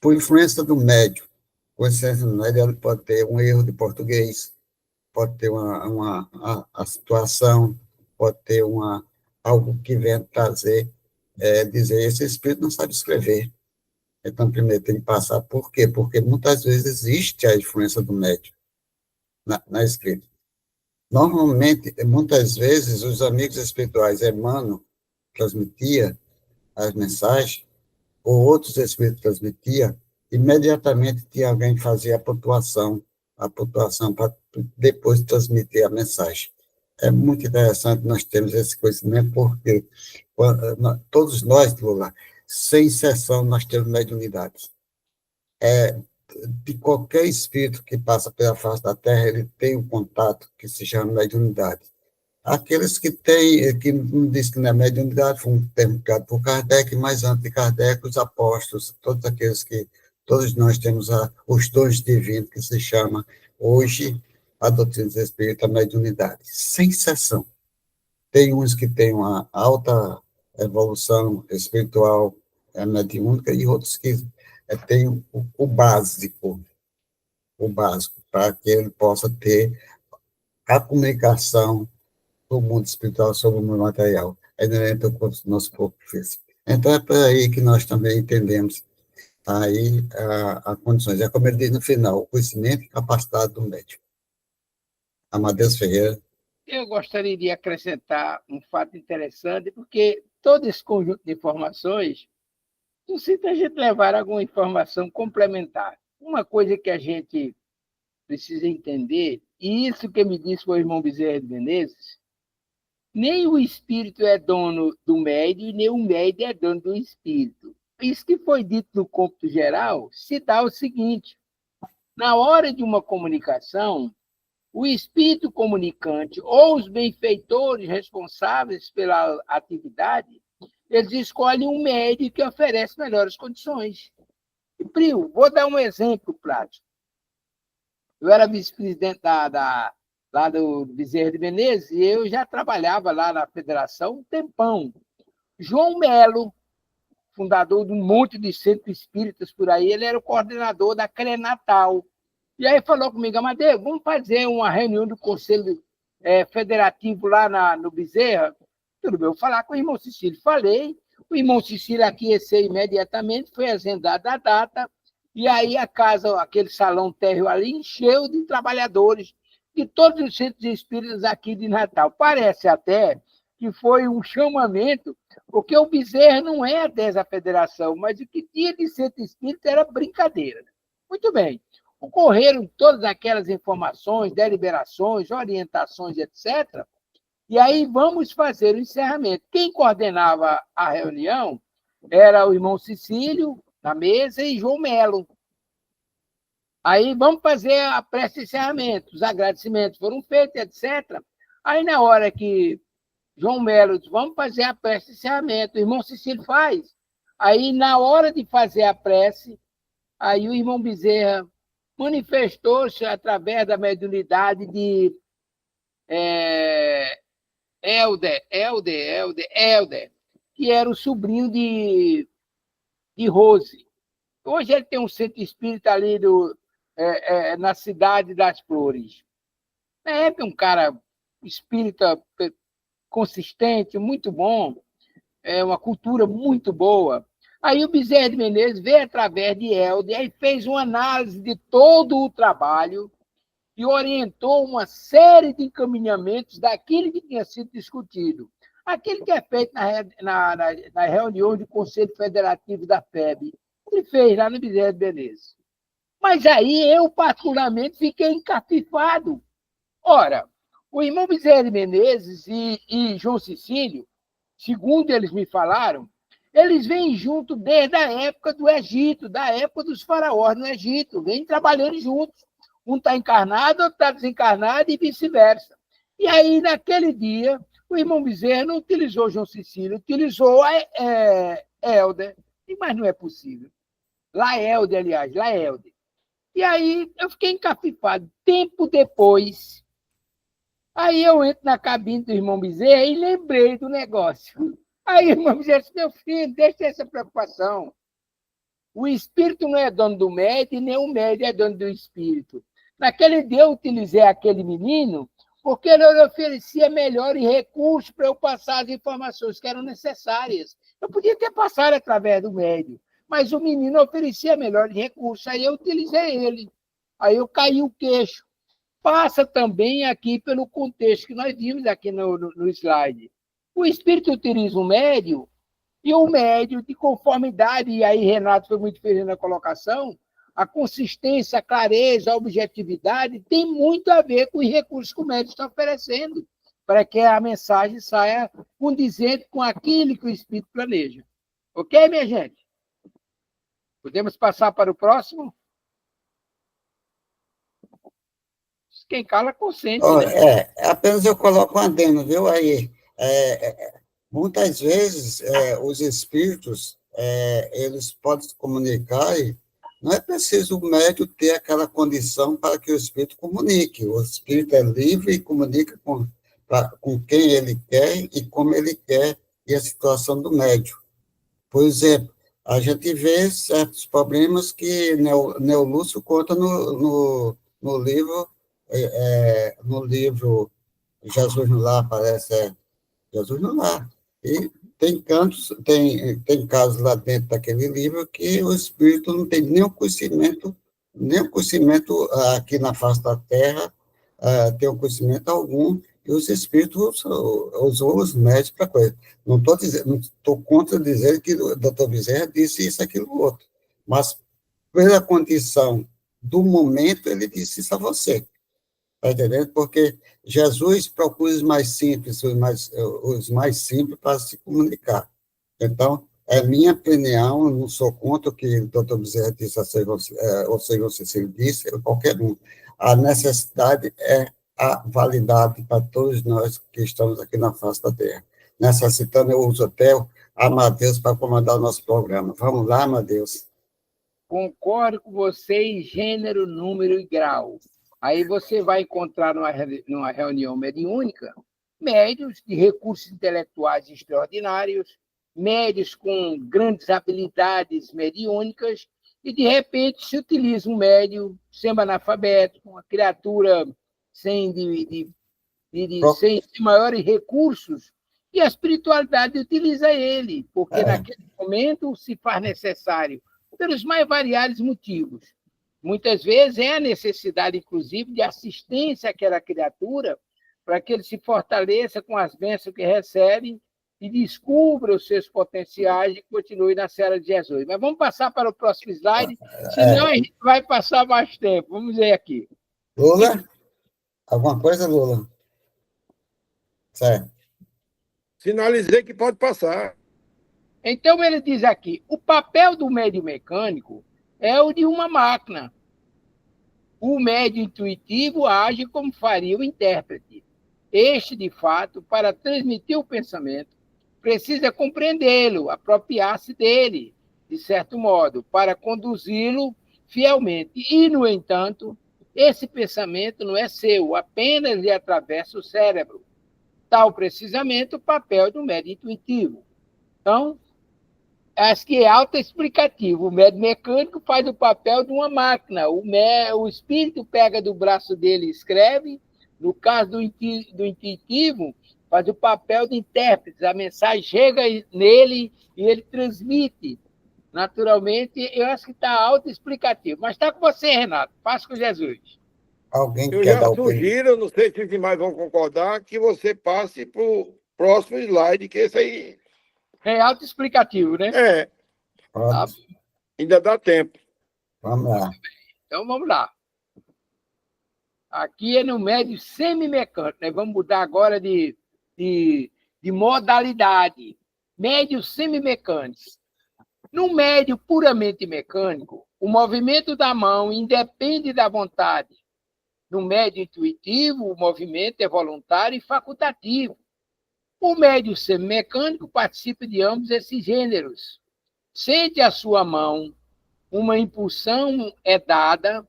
por influência do médium, com influência do médium, ele pode ter um erro de português, pode ter a situação, pode ter algo que venha trazer, dizer: esse espírito não sabe escrever. Então, primeiro tem que passar. Por quê? Porque muitas vezes existe a influência do médium na escrita. Normalmente, muitas vezes, os amigos espirituais, Emmanuel transmitia as mensagens, ou outros espíritos transmitiam, imediatamente tinha alguém que fazia a pontuação para depois transmitir a mensagem. É muito interessante nós termos esse conhecimento, porque todos nós, Lula, sem exceção, nós temos mediunidades. De qualquer espírito que passa pela face da Terra, ele tem um contato que se chama mediunidade. Aqueles que não diz que não é mediunidade, foi um termo criado por Kardec, mas antes de Kardec, os apóstolos, todos aqueles que Todos nós temos os dons divinos, que se chama, hoje, a doutrina dos espíritos, a mediunidade, sem exceção. Tem uns que têm uma alta evolução espiritual mediúnica e outros que têm o básico, para que ele possa ter a comunicação do mundo espiritual sobre o mundo material, inerente ao nosso corpo físico. Então, é por aí que nós também entendemos aí a condições. É como ele diz no final, o conhecimento e capacidade do médico. Amadeus Ferreira. Eu gostaria de acrescentar um fato interessante, porque todo esse conjunto de informações necessita a gente levar alguma informação complementar. Uma coisa que a gente precisa entender, e isso que me disse foi o irmão Bezerra de Menezes, nem o espírito é dono do médium, e nem o médium é dono do espírito. Isso que foi dito no cômputo geral se dá o seguinte: na hora de uma comunicação, o espírito comunicante ou os benfeitores responsáveis pela atividade, eles escolhem um médium que oferece melhores condições. E, Prio, vou dar um exemplo prático. Eu era vice-presidente lá do Bezerra de Menezes e eu já trabalhava lá na federação um tempão. João Melo, fundador de um monte de centros espíritas por aí, ele era o coordenador da Crenatal. E aí falou comigo: Amadeu, vamos fazer uma reunião do Conselho Federativo lá no Bezerra? Tudo bem, eu vou falar com o irmão Cecílio. Falei, o irmão Cecílio aqueceu imediatamente, foi agendada a data, e aí a casa, aquele salão térreo ali, encheu de trabalhadores de todos os centros espíritas aqui de Natal. Parece até que foi um chamamento, porque o Bezerra não é dessa federação, mas o que tinha de centro espírita era brincadeira. Muito bem. Ocorreram todas aquelas informações, deliberações, orientações, etc. E aí vamos fazer o encerramento. Quem coordenava a reunião era o irmão Cecílio, na mesa, e João Melo. Aí vamos fazer a prece de encerramento. Os agradecimentos foram feitos, etc. Aí, na hora que João Melo disse: vamos fazer a prece de encerramento, o irmão Cecílio faz. Aí, na hora de fazer a prece, aí o irmão Bezerra manifestou-se através da mediunidade de Helder, que era o sobrinho de Rose. Hoje ele tem um centro espírita ali na cidade das Flores. É um cara espírita consistente, muito bom, uma cultura muito boa. Aí o Bezerra de Menezes veio através de Helder e fez uma análise de todo o trabalho e orientou uma série de encaminhamentos daquilo que tinha sido discutido. Aquilo que é feito na reunião do Conselho Federativo da FEB. Ele fez lá no Bezerra de Menezes. Mas aí eu, particularmente, fiquei encafifado. Ora, o irmão Bezerra de Menezes e João Cecílio, segundo eles me falaram, eles vêm junto desde a época do Egito, da época dos faraós no Egito, vêm trabalhando juntos. Um está encarnado, outro está desencarnado e vice-versa. E aí, naquele dia, o irmão Bezerra não utilizou João Cecílio, utilizou Helder. Mas não é possível. Laelde, aliás, Laelde. E aí eu fiquei encafifado. Tempo depois, aí eu entro na cabine do irmão Bezerra e lembrei do negócio. Aí o irmão Bezerra disse: meu filho, deixa essa preocupação. O espírito não é dono do médium, nem o médium é dono do espírito. Naquele dia eu utilizei aquele menino porque ele oferecia melhores recursos para eu passar as informações que eram necessárias. Eu podia ter passado através do médium, mas o menino oferecia melhores recursos, aí eu utilizei ele. Aí eu caí o queixo. Passa também aqui pelo contexto que nós vimos aqui no slide. O espírito utiliza o médium, e o médium, de conformidade, e aí Renato foi muito feliz na colocação, a consistência, a clareza, a objetividade tem muito a ver com os recursos que o médium está oferecendo, para que a mensagem saia condizente com aquilo que o espírito planeja. Ok, minha gente? Podemos passar para o próximo? Quem cala, consente. Né? Apenas eu coloco um adendo, viu? Aí, muitas vezes, os espíritos, eles podem se comunicar Não é preciso o médium ter aquela condição para que o espírito comunique. O espírito é livre e comunica com quem ele quer e como ele quer, e a situação do médium. Por exemplo, a gente vê certos problemas que Neo Lúcio conta no livro Jesus no Lar, parece, Jesus no Lar. E tem casos lá dentro daquele livro que o espírito não tem nenhum conhecimento aqui na face da Terra, tem um conhecimento algum, e os espíritos usou os médicos para coisa. Não estou contra dizer que o doutor Bezerra disse isso, aquilo, outro, mas pela condição do momento, ele disse isso a você. Está entendendo? Porque Jesus procura os mais simples, os mais simples para se comunicar. Então, é minha opinião, eu não sou contra o que o doutor Bezerra disse, ou seja, Cecílio disse, qualquer um. A necessidade é a validade para todos nós que estamos aqui na face da Terra. Necessitando, eu uso até o Amadeus para comandar o nosso programa. Vamos lá, Amadeus. Concordo com você em gênero, número e grau. Aí você vai encontrar numa reunião mediúnica médios de recursos intelectuais extraordinários, médios com grandes habilidades mediúnicas, e, de repente, se utiliza um médio semi-analfabeto, uma criatura sem maiores recursos, e a espiritualidade utiliza ele, porque naquele momento se faz necessário, pelos mais variados motivos. Muitas vezes é a necessidade, inclusive, de assistência àquela criatura para que ele se fortaleça com as bênçãos que recebe e descubra os seus potenciais e continue na Serra de Jesus. Mas vamos passar para o próximo slide, senão a gente vai passar mais tempo. Vamos ver aqui. Lula? Alguma coisa, Lula? Certo. Sinalizei que pode passar. Então, ele diz aqui, o papel do médium mecânico é o de uma máquina. O médium intuitivo age como faria o intérprete. Este, de fato, para transmitir o pensamento, precisa compreendê-lo, apropriar-se dele, de certo modo, para conduzi-lo fielmente. E, no entanto, esse pensamento não é seu, apenas lhe atravessa o cérebro. Tal, precisamente, o papel do médium intuitivo. Então, acho que é autoexplicativo. O médium mecânico faz o papel de uma máquina. O espírito pega do braço dele e escreve. No caso do intuitivo, faz o papel de intérprete. A mensagem chega nele e ele transmite. Naturalmente, eu acho que está autoexplicativo. Mas está com você, Renato. Passa com Jesus. Eu já sugiro, não sei se os demais vão concordar, que você passe para o próximo slide, que esse aí... É autoexplicativo, né? É. Tá. Ainda dá tempo. Vamos lá. Então, vamos lá. Aqui é no médio semimecânico. Né? Vamos mudar agora de modalidade. Médio semimecânico. No médio puramente mecânico, o movimento da mão independe da vontade. No médio intuitivo, o movimento é voluntário e facultativo. O médio semimecânico participa de ambos esses gêneros. Sente a sua mão, uma impulsão é dada,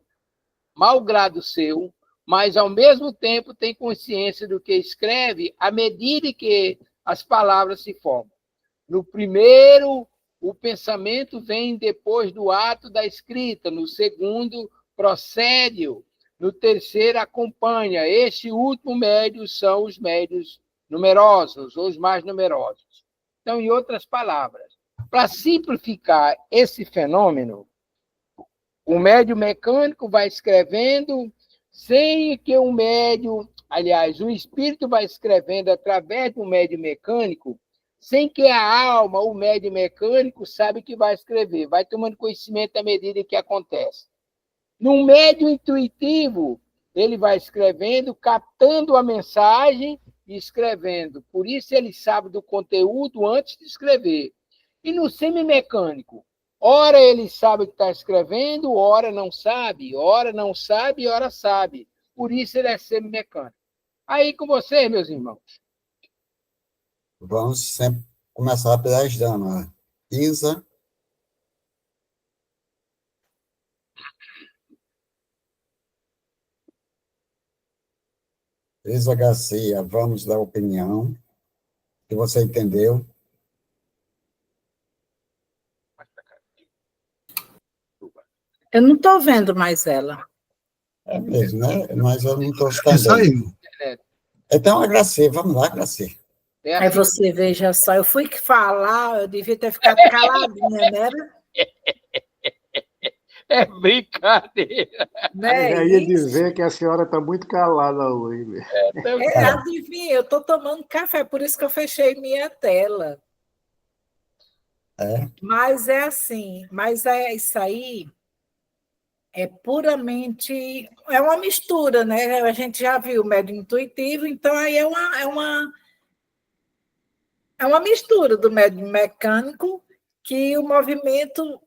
malgrado seu, mas, ao mesmo tempo, tem consciência do que escreve à medida que as palavras se formam. No primeiro, o pensamento vem depois do ato da escrita. No segundo, procede-o. No terceiro, acompanha. Este último médio são os médios numerosos, ou os mais numerosos. Então, em outras palavras, para simplificar esse fenômeno, o médium mecânico vai escrevendo sem que o médium, aliás, o espírito vai escrevendo através do médium mecânico, sem que a alma, o médium mecânico, sabe que vai escrever, vai tomando conhecimento à medida que acontece. No médium intuitivo, ele vai escrevendo, captando a mensagem e escrevendo. Por isso ele sabe do conteúdo antes de escrever. E no semimecânico, ora ele sabe que está escrevendo, ora não sabe, ora sabe. Por isso ele é semimecânico. Aí com vocês, meus irmãos. Vamos sempre começar pelas damas. Isa. Elisa Garcia, vamos dar opinião, que você entendeu. Eu não estou vendo mais ela. É mesmo, né? Mas eu não estou Que entendendo. saiu. Então, a Gracia, vamos lá, Gracia. Aí você veja só, eu fui falar, eu devia ter ficado caladinha, né? É brincadeira. Né? Eu ia dizer que a senhora está muito calada hoje. Adivinha, eu estou tomando café, por isso que eu fechei minha tela. Mas é assim, mas é isso aí, é puramente, é uma mistura, né? A gente já viu o médium intuitivo, então aí é uma mistura do médium mecânico, que o movimento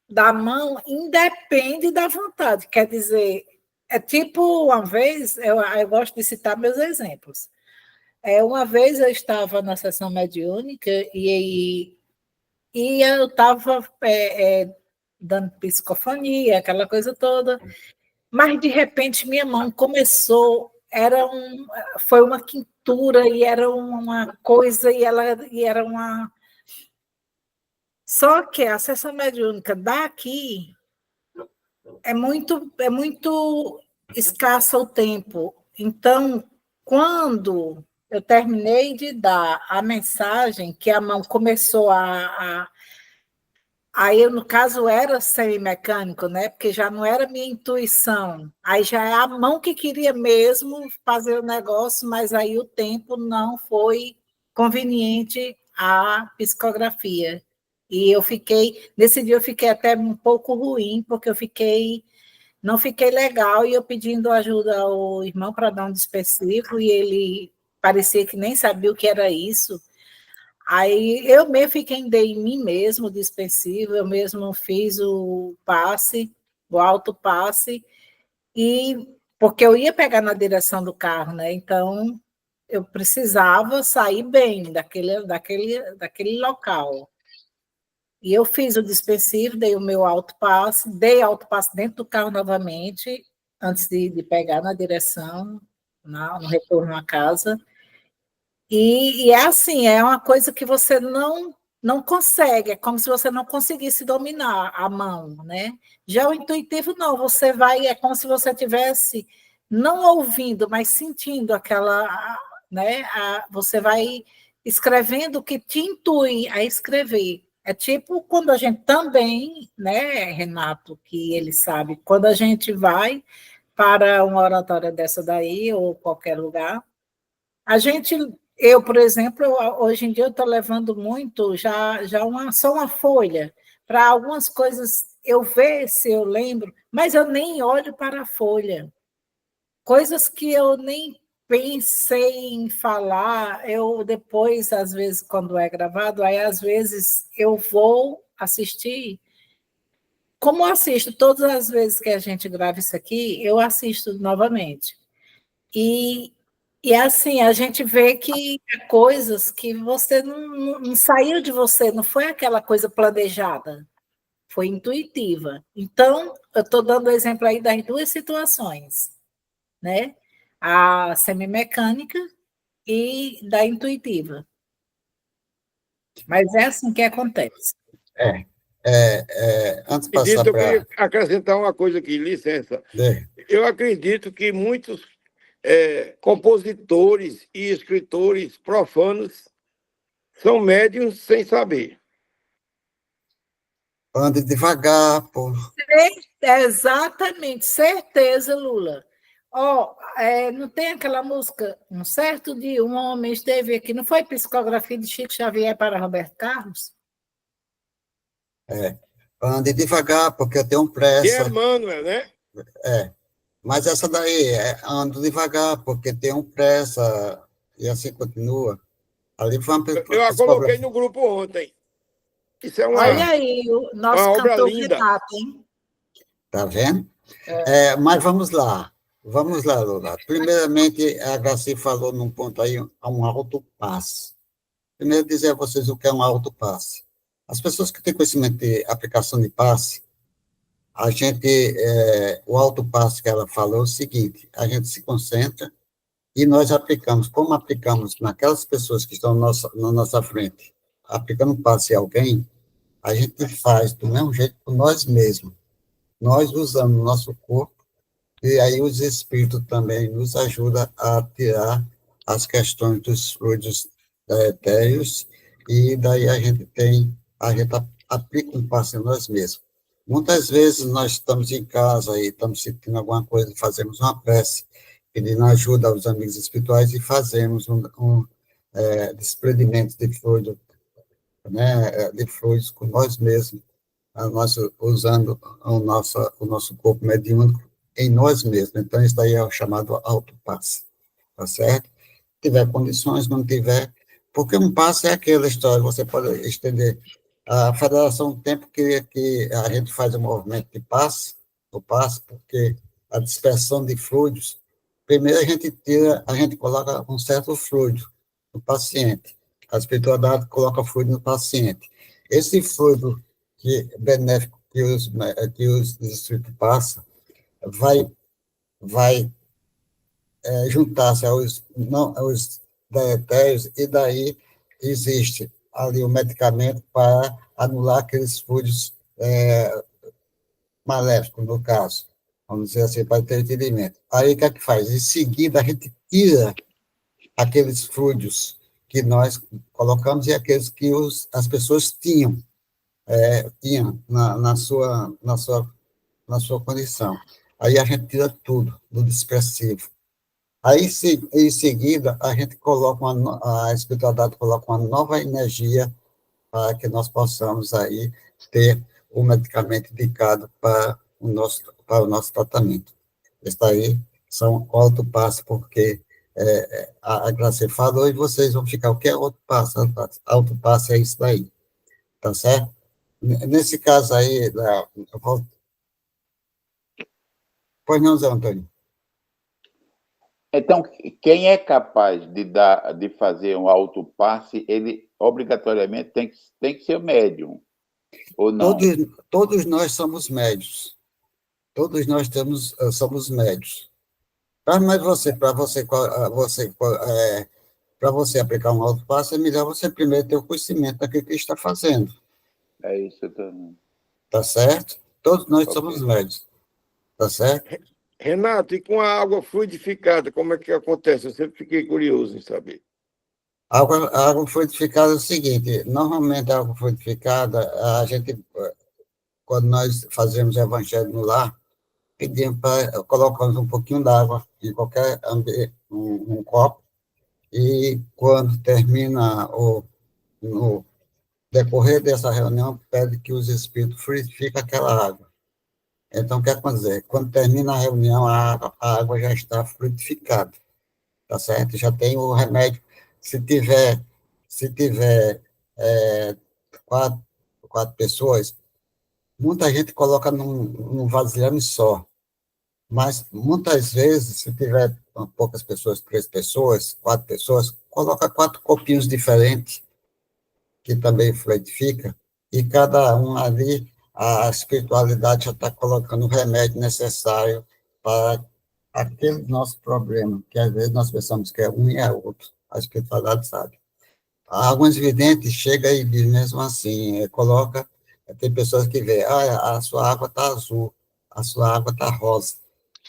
da mão independe da vontade. Quer dizer, é tipo, uma vez, eu gosto de citar meus exemplos. Uma vez eu estava na sessão mediúnica e eu estava dando psicofonia, aquela coisa toda, mas, de repente, minha mão começou, foi uma quintura, e era uma coisa, e era uma... Só que a sessão mediúnica daqui é muito escasso o tempo. Então, quando eu terminei de dar a mensagem, que a mão começou aí, no caso, era semimecânico, né? Porque já não era minha intuição. Aí já é a mão que queria mesmo fazer o negócio, mas aí o tempo não foi conveniente à psicografia. E nesse dia eu fiquei até um pouco ruim, porque não fiquei legal, e eu pedindo ajuda ao irmão para dar um dispersivo, e ele parecia que nem sabia o que era isso. Aí eu mesmo dei em mim mesmo o dispersivo, eu mesmo fiz o passe, o autopasse, porque eu ia pegar na direção do carro, né? Então eu precisava sair bem daquele local. E eu fiz o dispersivo, dei o meu autopasse, dei autopasse dentro do carro novamente, antes de pegar na direção, no retorno à casa. E é assim, é uma coisa que você não consegue, é como se você não conseguisse dominar a mão, né? Já o intuitivo, não, você vai, é como se você estivesse não ouvindo, mas sentindo aquela, né? Você vai escrevendo o que te intui a escrever. É tipo quando a gente também, né, Renato, que ele sabe, quando a gente vai para uma oratória dessa daí, ou qualquer lugar, eu, por exemplo, hoje em dia eu estou levando muito, só uma folha, para algumas coisas eu ver se eu lembro, mas eu nem olho para a folha. Coisas que eu nem pensei em falar, eu depois, às vezes, quando é gravado, aí às vezes eu vou assistir. Como eu assisto todas as vezes que a gente grava isso aqui, eu assisto novamente. E assim, a gente vê que coisas que você não saiu de você, não foi aquela coisa planejada, foi intuitiva. Então, eu estou dando o exemplo aí das duas situações, né? A semimecânica e da intuitiva. Mas é assim que acontece. Antes de passar Eu queria acrescentar uma coisa aqui, licença. Eu acredito que muitos compositores e escritores profanos são médiums sem saber. Ande devagar, pô. Exatamente, certeza, Lula. Não tem aquela música, um certo dia um homem esteve aqui, não foi psicografia de Chico Xavier para Roberto Carlos? Ande devagar, porque eu tenho pressa. E é Emmanuel, né? Mas essa daí ando devagar, porque tenho pressa, e assim continua. Ali foi eu a coloquei no grupo ontem. Isso é Olha aí, o nosso cantor Renato, hein? Tá vendo? Mas vamos lá, Lula. Primeiramente, a Graci falou num ponto aí, um autopasse. Primeiro, dizer a vocês o que é um autopasse. As pessoas que têm conhecimento de aplicação de passe, o autopasse que ela falou é o seguinte: a gente se concentra e nós aplicamos, como aplicamos naquelas pessoas que estão na nossa frente, aplicando um passe em alguém, a gente faz do mesmo jeito por nós mesmos. Nós usamos o nosso corpo, e aí os espíritos também nos ajudam a tirar as questões dos fluidos etéreos, e daí a gente aplica um passe em nós mesmos. Muitas vezes nós estamos em casa e estamos sentindo alguma coisa, fazemos uma prece, pedindo ajuda aos amigos espirituais e fazemos um desprendimento de fluido, né, de fluidos com nós mesmos, usando o nosso corpo mediúnico em nós mesmos. Então, isso daí é o chamado autopasse, tá certo? Se tiver condições, não tiver, porque um passe é aquela história, você pode estender. A federação, o tempo que a gente faz o movimento de passe, o passe, porque a dispersão de fluidos, primeiro a gente coloca um certo fluido no paciente, a espiritualidade coloca fluido no paciente. Esse fluido benéfico que os espíritos passam vai juntar-se aos deletérios, e daí existe ali o medicamento para anular aqueles fluidos maléficos, no caso, vamos dizer assim, para ter entendimento. Aí o que é que faz? Em seguida, a gente tira aqueles fluidos que nós colocamos e aqueles que as pessoas tinham na sua condição. Aí a gente tira tudo do dispersivo. Aí, em seguida, a gente coloca a espiritualidade coloca uma nova energia para que nós possamos aí ter o medicamento indicado para o nosso tratamento. Isso aí são autopasses, porque a Graça falou e vocês vão ficar, o que é autopasse? Autopasse é isso daí, tá certo? Nesse caso aí, eu vou... Pois não, Zé Antônio? Então, quem é capaz de fazer um autopasse, ele obrigatoriamente tem que ser médium, ou não? Todos nós somos médios. Todos nós somos médios. Mas para você aplicar um autopasse, é melhor você primeiro ter o conhecimento daquilo que está fazendo. É isso também. Tá certo? Todos nós somos médios. Tá certo? Renato, e com a água fluidificada, como é que acontece? Eu sempre fiquei curioso em saber. A água fluidificada é o seguinte, normalmente a água fluidificada, a gente, quando nós fazemos o evangelho no lar, colocamos um pouquinho d'água em qualquer um copo, e quando termina no decorrer dessa reunião, pede que os espíritos fluidifiquem aquela água. Então, o que acontece? Quando termina a reunião, a água já está fluidificada, tá certo? Já tem o remédio. Se tiver quatro pessoas, muita gente coloca num vasilhame só, mas muitas vezes, se tiver poucas pessoas, 3 pessoas, 4 pessoas, coloca 4 copinhos diferentes, que também fluidifica, e cada um ali, a espiritualidade já está colocando o remédio necessário para aquele nosso problema, que às vezes nós pensamos que é um e é outro, a espiritualidade sabe. Alguns videntes chegam e dizem mesmo assim, tem pessoas que veem, a sua água está azul, a sua água está rosa,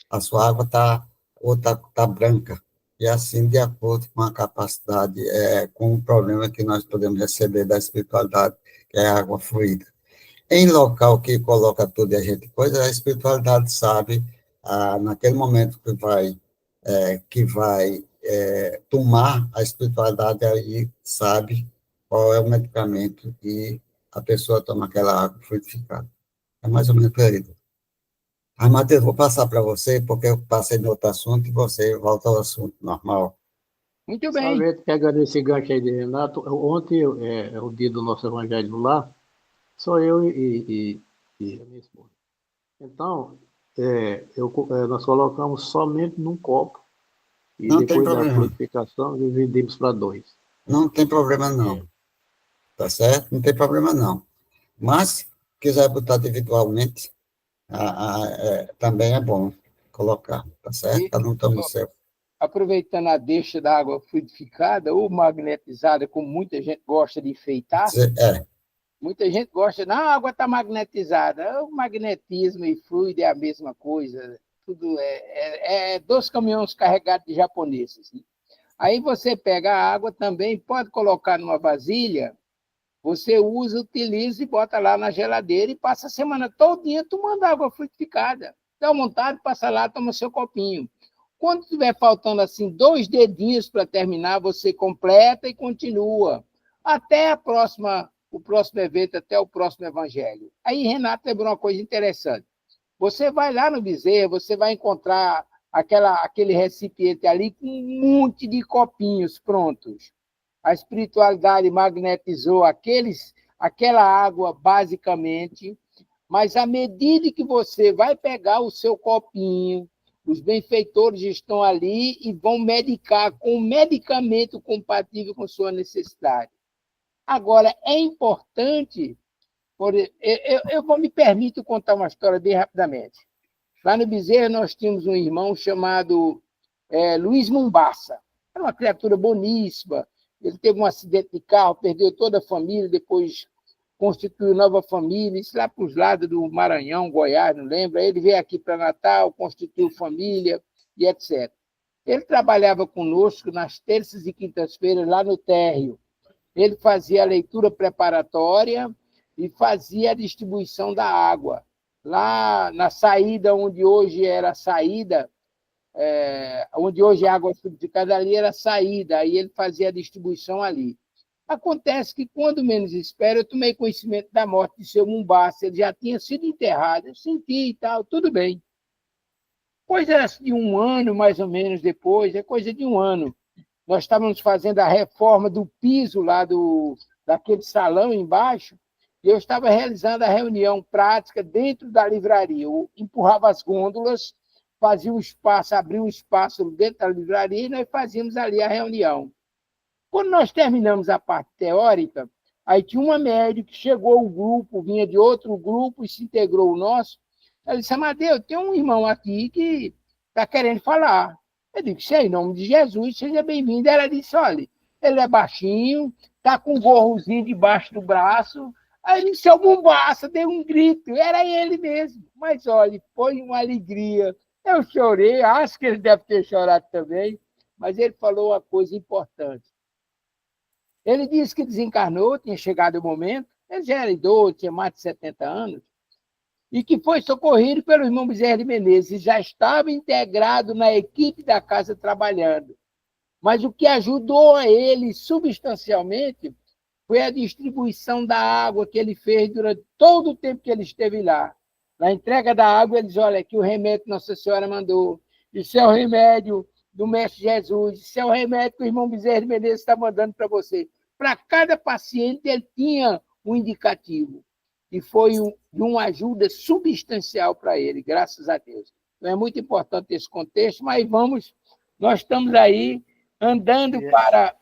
a sua água está branca, e assim, de acordo com a capacidade, com o problema que nós podemos receber da espiritualidade, que é a água fluida. Em local que coloca tudo e a gente coisa, a espiritualidade sabe, naquele momento que vai tomar, a espiritualidade aí sabe qual é o medicamento e a pessoa toma aquela água fluidificada. É mais ou menos por aí. Mas, Matheus, vou passar para você, porque eu passei no outro assunto e você volta ao assunto normal. Muito bem. Só pegando esse gancho aí de Renato, ontem é o dia do nosso Evangelho do Lar, sou eu e a minha esposa. Então, nós colocamos somente num copo e não depois da fluidificação dividimos para 2. Não tem problema não. Tá certo? Não tem problema não. Mas, se quiser botar individualmente, também é bom colocar, tá certo? Cada um toma o seu. aproveitando a deixa da água fluidificada ou magnetizada, como muita gente gosta de enfeitar. Muita gente gosta, não, a água está magnetizada. O magnetismo e fluido é a mesma coisa. Tudo é 2 caminhões carregados de japoneses. Né? Aí você pega a água também, pode colocar numa vasilha, você usa, utiliza e bota lá na geladeira e passa a semana todinha tomando água fluidificada. Dá vontade, passa lá, toma seu copinho. Quando tiver faltando assim 2 dedinhos para terminar, você completa e continua. Até o próximo evento, até o próximo evangelho. Aí Renato lembrou uma coisa interessante. Você vai lá no Bezerra, você vai encontrar aquele recipiente ali com um monte de copinhos prontos. A espiritualidade magnetizou aquela água basicamente, mas à medida que você vai pegar o seu copinho, os benfeitores estão ali e vão medicar com um medicamento compatível com sua necessidade. Agora, é importante, eu me permito contar uma história bem rapidamente. Lá no Bezerra, nós tínhamos um irmão chamado Luiz Mombaça. Era uma criatura boníssima. Ele teve um acidente de carro, perdeu toda a família, depois constituiu nova família, isso lá para os lados do Maranhão, Goiás, não lembro. Aí ele veio aqui para Natal, constituiu família e etc. Ele trabalhava conosco nas terças e quintas-feiras lá no térreo. Ele fazia a leitura preparatória e fazia a distribuição da água. Lá na saída, onde hoje era a saída, onde hoje é água fluidificada, ali era a saída, aí ele fazia a distribuição ali. Acontece que, quando menos espero, eu tomei conhecimento da morte de seu Mombaça, ele já tinha sido enterrado, eu senti e tal, tudo bem. Coisa de 1 ano, mais ou menos, depois, coisa de 1 ano. Nós estávamos fazendo a reforma do piso lá daquele salão embaixo, e eu estava realizando a reunião prática dentro da livraria. Eu empurrava as gôndolas, fazia um espaço, abria um espaço dentro da livraria e nós fazíamos ali a reunião. Quando nós terminamos a parte teórica, aí tinha uma médica que chegou o grupo, vinha de outro grupo e se integrou o nosso. Ela disse, Amadeu, tem um irmão aqui que está querendo falar. Eu disse, em nome de Jesus, seja bem-vindo. Ela disse, olha, ele é baixinho, está com um gorrozinho debaixo do braço. Aí ele disse, seu Mombaça, deu um grito, era ele mesmo. Mas, olha, foi uma alegria. Eu chorei, acho que ele deve ter chorado também, mas ele falou uma coisa importante. Ele disse que desencarnou, tinha chegado o momento, ele já era idoso, tinha mais de 70 anos, e que foi socorrido pelo irmão Bezerra de Menezes, e já estava integrado na equipe da casa trabalhando. Mas o que ajudou a ele substancialmente foi a distribuição da água que ele fez durante todo o tempo que ele esteve lá. Na entrega da água, ele diz, olha, aqui o remédio que Nossa Senhora mandou, isso é o remédio do Mestre Jesus, isso é o remédio que o irmão Bezerra de Menezes está mandando para você. Para cada paciente, ele tinha um indicativo. E foi de uma ajuda substancial para ele, graças a Deus. Então, é muito importante esse contexto, mas nós estamos aí andando para...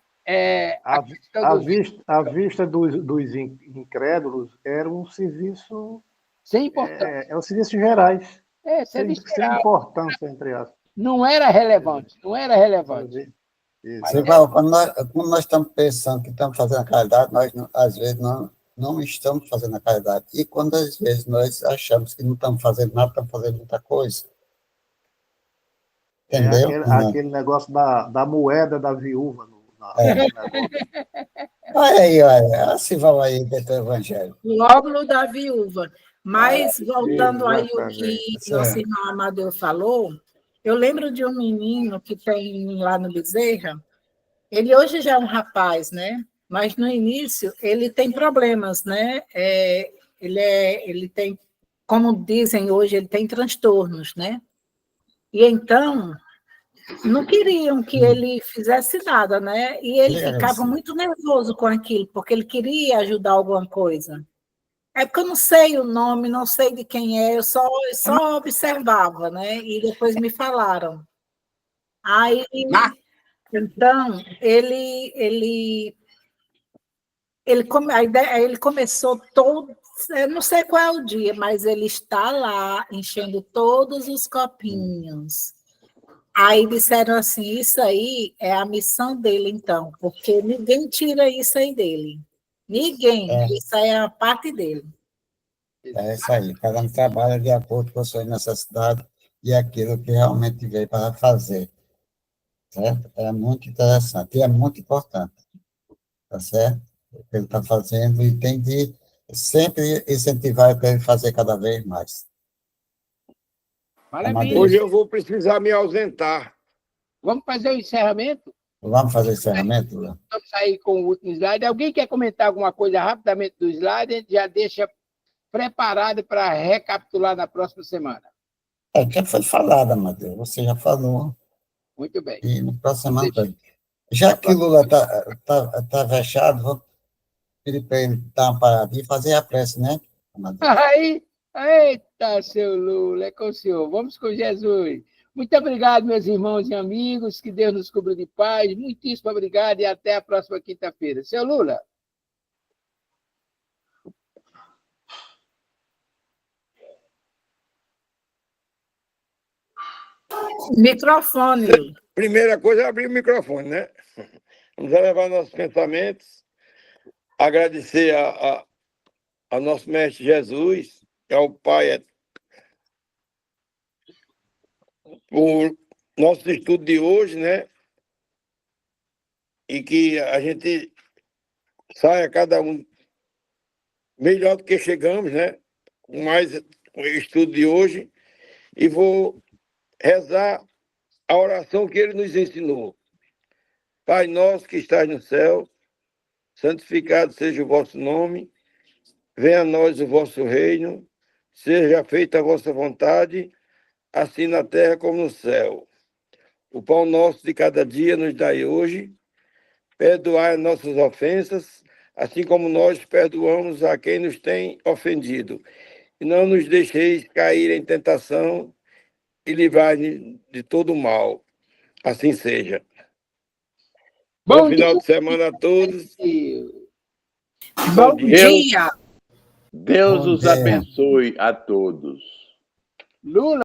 A vista dos incrédulos era um serviço... Sem importância. É um serviço gerais. Sem importância, entre aspas. Não era relevante, não era relevante. Quando nós estamos pensando que estamos fazendo a caridade, nós, às vezes, não estamos fazendo a caridade. E quando, às vezes, nós achamos que não estamos fazendo nada, estamos fazendo muita coisa. Entendeu? Aquele negócio da moeda da viúva. Olha, assim vão aí dentro do Evangelho. O óbolo da viúva. Mas, voltando aí o que nosso irmão Amadeu falou, eu lembro de um menino que tem lá no Bezerra, ele hoje já é um rapaz, né? Mas no início ele tem problemas, né? Ele tem, como dizem hoje, ele tem transtornos, né? E então não queriam que ele fizesse nada, né? E ele ficava muito nervoso com aquilo, porque ele queria ajudar alguma coisa. É porque eu não sei o nome, não sei de quem é, eu só observava, né? E depois me falaram. Aí, então, ele começou todo, eu não sei qual é o dia, mas ele está lá enchendo todos os copinhos. Aí disseram assim, isso aí é a missão dele, então, porque ninguém tira isso aí dele. Ninguém. Isso aí é a parte dele. É isso aí, cada um trabalha de acordo com a sua necessidade e aquilo que realmente veio para fazer, certo? É muito interessante e é muito importante, tá certo? O que ele está fazendo e tem de sempre incentivar para ele fazer cada vez mais. Maravilha. Hoje eu vou precisar me ausentar. Vamos fazer o encerramento? Vamos fazer o encerramento, Léo? Vamos sair com o último slide. Alguém quer comentar alguma coisa rapidamente do slide? A gente já deixa preparado para recapitular na próxima semana. Já foi falado, Amadeu, você já falou. Muito bem. E no próximo semana, já que Lula tá fechado, vou pedir para ele dar uma paradinha e fazer a prece, né, Amadeu? Aí, eita, seu Lula, é com o senhor. Vamos com Jesus. Muito obrigado, meus irmãos e amigos. Que Deus nos cubra de paz. Muitíssimo obrigado e até a próxima quinta-feira. Seu Lula. Microfone. Primeira coisa é abrir o microfone, né? Vamos elevar nossos pensamentos, agradecer ao nosso Mestre Jesus, ao Pai, por nosso estudo de hoje, né? E que a gente saia cada um melhor do que chegamos, né? Com mais o estudo de hoje. E vou rezar a oração que ele nos ensinou. Pai nosso que estás no céu, santificado seja o vosso nome, venha a nós o vosso reino, seja feita a vossa vontade, assim na terra como no céu. O pão nosso de cada dia nos dai hoje, perdoai as nossas ofensas, assim como nós perdoamos a quem nos tem ofendido. E não nos deixeis cair em tentação e livrai-nos de todo o mal. Assim seja. Bom final de semana a todos. Bom dia. Deus Bom os dia. abençoe a todos. Lula.